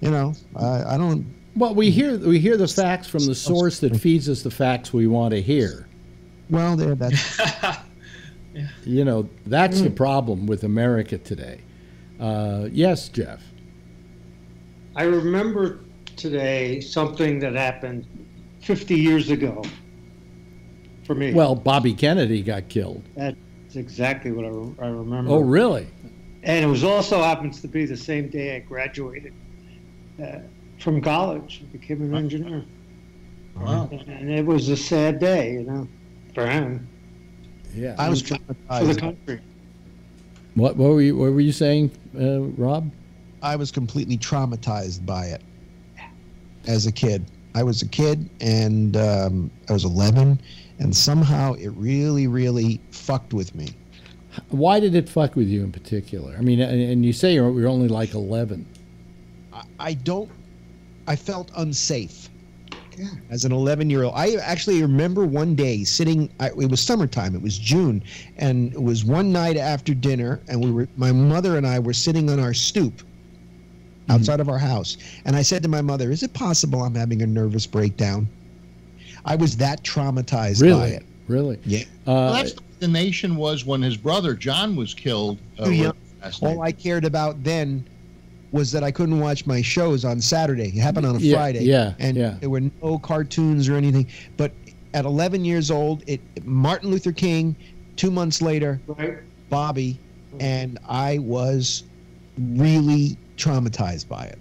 I don't. Well, we hear the facts from the source that feeds us the facts we want to hear. Well, that's that's the problem with America today. Yes, Jeff. I remember today something that happened 50 years ago for me. Well, Bobby Kennedy got killed. That's exactly what I remember. Oh, really? And it was also happens to be the same day I graduated from college. I became an engineer. Wow. And it was a sad day, for him. Yeah. I was for traumatized. the country. What were you saying, Rob? I was completely traumatized by it as a kid. I was a kid, and I was 11, and somehow it really, really fucked with me. Why did it fuck with you in particular? I mean, and you say you're only like 11. I felt unsafe as an 11-year-old. I actually remember one day sitting, it was summertime, it was June, and it was one night after dinner, and my mother and I were sitting on our stoop outside of our house, and I said to my mother, is it possible I'm having a nervous breakdown? I was that traumatized by it. Really? Yeah. Well, that's the way the nation was when his brother John was killed. All I cared about then was that I couldn't watch my shows on Saturday. It happened on a Friday. And there were no cartoons or anything. But at 11 years old, Martin Luther King, 2 months later, Bobby, and I was really traumatized by it.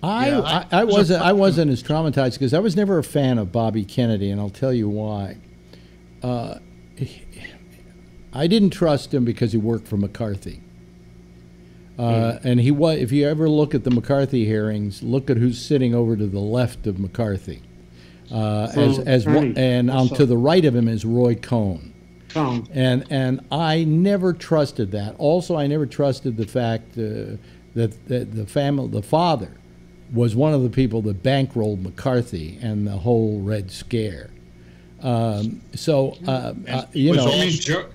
I wasn't as traumatized because I was never a fan of Bobby Kennedy, and I'll tell you why. I didn't trust him because he worked for McCarthy. And he was. If you ever look at the McCarthy hearings, look at who's sitting over to the left of McCarthy, and to the right of him is Roy Cohn. And I never trusted that. Also, I never trusted the fact that the father was one of the people that bankrolled McCarthy and the whole Red Scare. You mean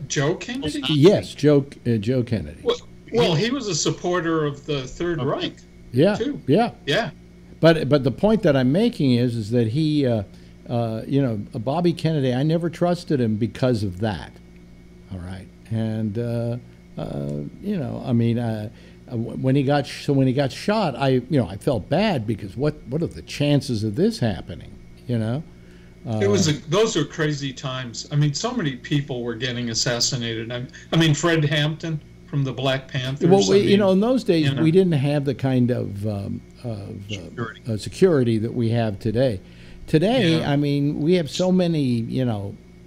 Joe Kennedy? Yes, Joe Kennedy. Well, he was a supporter of the Third Reich. Yeah, too. Yeah. But the point that I'm making is that he, Bobby Kennedy, I never trusted him because of that. All right, and when he got shot, I felt bad because what are the chances of this happening? Those were crazy times. I mean, so many people were getting assassinated. I mean, Fred Hampton from the Black Panthers. Well, in those days, we didn't have the kind of security that we have today. Today, I mean, we have so many,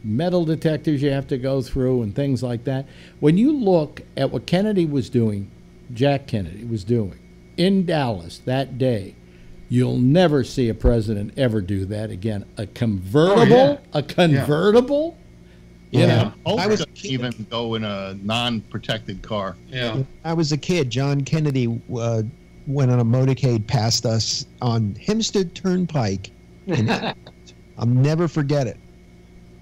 metal detectors you have to go through and things like that. When you look at what Kennedy was doing, Jack Kennedy was doing in Dallas that day, you'll never see a president ever do that again. A convertible? A convertible? Yeah. I was even go in a non-protected car. Yeah. I was a kid. John Kennedy went on a motorcade past us on Hempstead Turnpike. And I'll never forget it.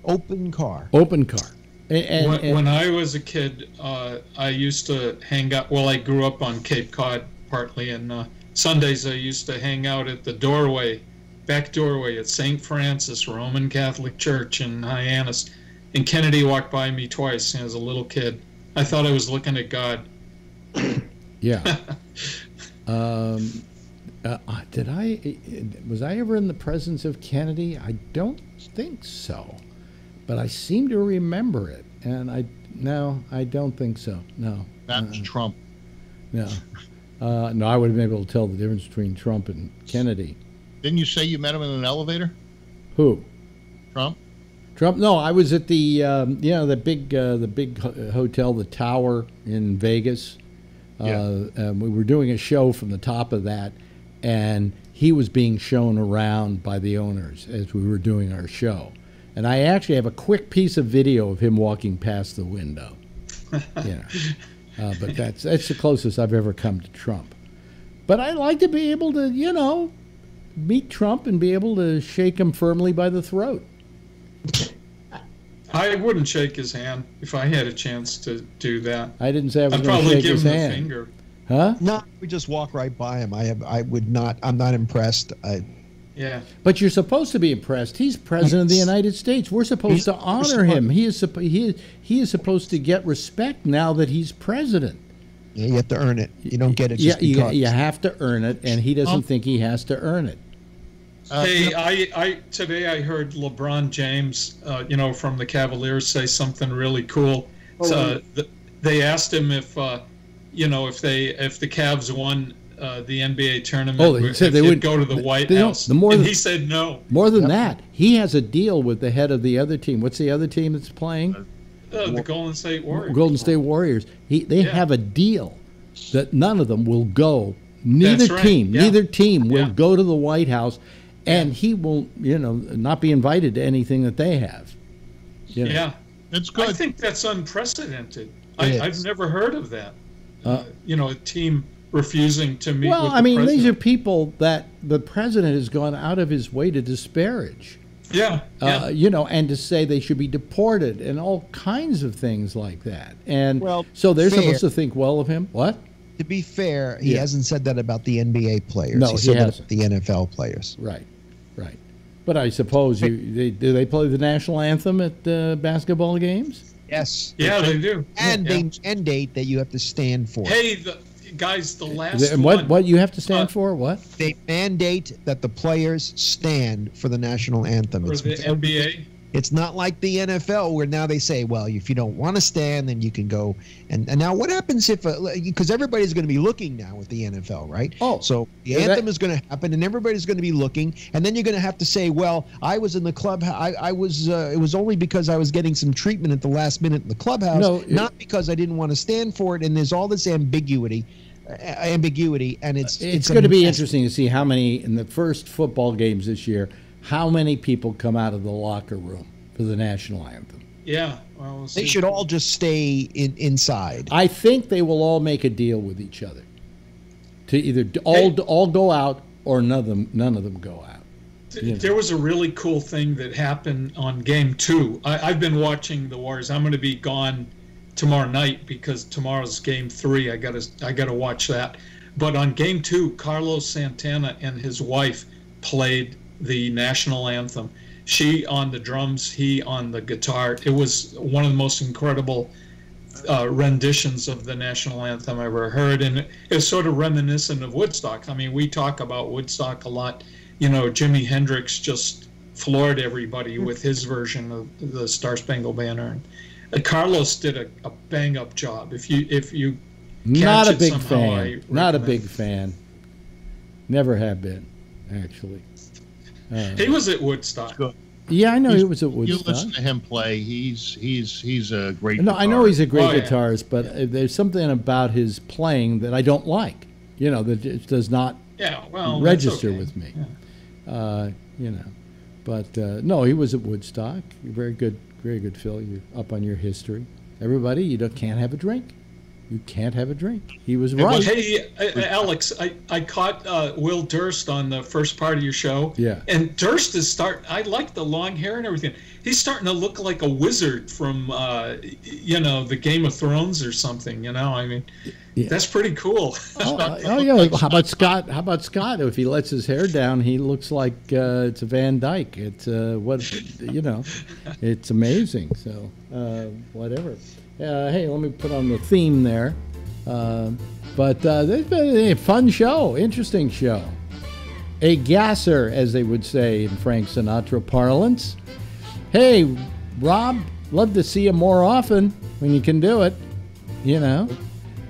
Open car. Open car. When I was a kid, I used to hang out. Well, I grew up on Cape Cod partly, and Sundays I used to hang out at the back doorway at St. Francis Roman Catholic Church in Hyannis. And Kennedy walked by me twice as a little kid. I thought I was looking at God. Yeah. Was I ever in the presence of Kennedy? I don't think so, but I seem to remember it, and I don't think so. No. That's Trump. No. No, I would have been able to tell the difference between Trump and Kennedy. Didn't you say you met him in an elevator? Who? Trump. No, I was at the the big hotel, the Tower in Vegas. We were doing a show from the top of that, and he was being shown around by the owners as we were doing our show. And I actually have a quick piece of video of him walking past the window. But that's the closest I've ever come to Trump. But I like to be able to, meet Trump and be able to shake him firmly by the throat. I wouldn't shake his hand if I had a chance to do that. I didn't say I was I'd going to probably shake give his him hand. the finger. Huh? No, we just walk right by him. I would not. I'm not impressed. Yeah. But you're supposed to be impressed. He's president of the United States. We're supposed to honor him. He is supposed to get respect now that he's president. Yeah, you have to earn it. You don't get it just because. You have to earn it, and he doesn't think he has to earn it. Hey, today I heard LeBron James, from the Cavaliers say something really cool. They asked him if the Cavs won the NBA tournament, he said they would go to the White House. He said no. More than that, he has a deal with the head of the other team. What's the other team that's playing? The Golden State Warriors. Golden State Warriors. They have a deal that none of them will go. Neither team will go to the White House, and he will, not be invited to anything that they have. Yeah, that's good. I think that's unprecedented. I've never heard of that. A team refusing to meet. Well, with I mean, president. these are people that the president has gone out of his way to disparage. Yeah. And to say they should be deported and all kinds of things like that. And so they're fair. supposed to think well of him. What? To be fair, he hasn't said that about the NBA players. No, he he said that hasn't. about the NFL players. Right. But I suppose do they play the national anthem at basketball games? Yes. Yeah, they do. And they mandate that you have to stand for it. Hey, the last What you have to stand for? What? They mandate that the players stand for the national anthem. For the NBA? It's not like the NFL where now they say, well, if you don't want to stand, then you can go. And now what happens if, because everybody's going to be looking now with the NFL, right? Oh. So the anthem is going to happen and everybody's going to be looking. And then you're going to have to say, well, I was in the clubhouse. It was only because I was getting some treatment at the last minute in the clubhouse, not because I didn't want to stand for it. And there's all this ambiguity, and it's going to be interesting to see how many in the first football games this year. How many people come out of the locker room for the national anthem? Yeah, well, they should all just stay inside. I think they will all make a deal with each other to either all go out or none of them go out. There was a really cool thing that happened on Game 2. I've been watching the Warriors. I'm going to be gone tomorrow night because tomorrow's Game 3. I gotta watch that. But on Game 2, Carlos Santana and his wife played the national anthem. She on the drums, he on the guitar. It was one of the most incredible renditions of the national anthem I ever heard, and it was sort of reminiscent of Woodstock. I mean, we talk about Woodstock a lot. Jimi Hendrix just floored everybody with his version of the Star Spangled Banner. And Carlos did a bang-up job. If you not a catch it big somehow, fan. Not a big fan. Never have been, actually. He was at Woodstock. Yeah, I know he was at Woodstock. You listen to him play; he's a great. No, guitarist. I know he's a great guitarist, but there's something about his playing that I don't like. That it does not register with me. Yeah. But no, he was at Woodstock. Very good, Phil. You're up on your history. Everybody, you can't have a drink. You can't have a drink. He was right. Hey, Alex, I caught Will Durst on the first part of your show. Yeah. And Durst is I like the long hair and everything. He's starting to look like a wizard from, the Game of Thrones or something. I mean, that's pretty cool. Yeah. How about Scott? If he lets his hair down, he looks like it's a Van Dyke. It's it's amazing. So whatever. Hey, let me put on the theme there. But it's been a fun show, interesting show. A gasser, as they would say in Frank Sinatra parlance. Hey, Rob, love to see you more often when you can do it,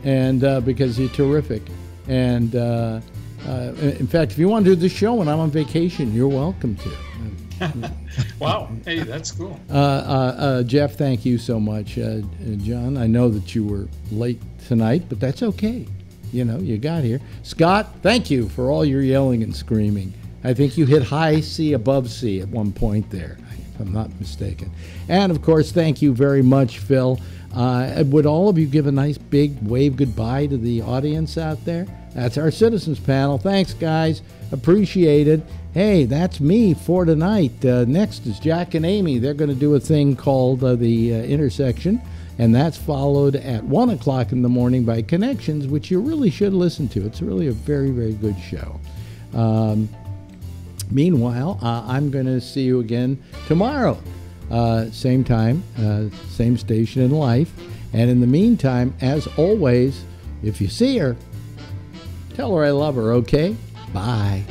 and because you're terrific. And in fact, if you want to do the show when I'm on vacation, you're welcome to. Wow. Hey, that's cool. Jeff, thank you so much. John, I know that you were late tonight, but that's okay. You got here. Scott, thank you for all your yelling and screaming. I think you hit high C above C at one point there, if I'm not mistaken. And, of course, thank you very much, Phil. Would all of you give a nice big wave goodbye to the audience out there? That's our citizens panel. Thanks, guys. Appreciate it. Hey, that's me for tonight. Next is Jack and Amy. They're going to do a thing called The Intersection, and that's followed at 1 o'clock in the morning by Connections, which you really should listen to. It's really a very, very good show. Meanwhile, I'm going to see you again tomorrow. Same time, same station in life. And in the meantime, as always, if you see her, tell her I love her, okay? Bye.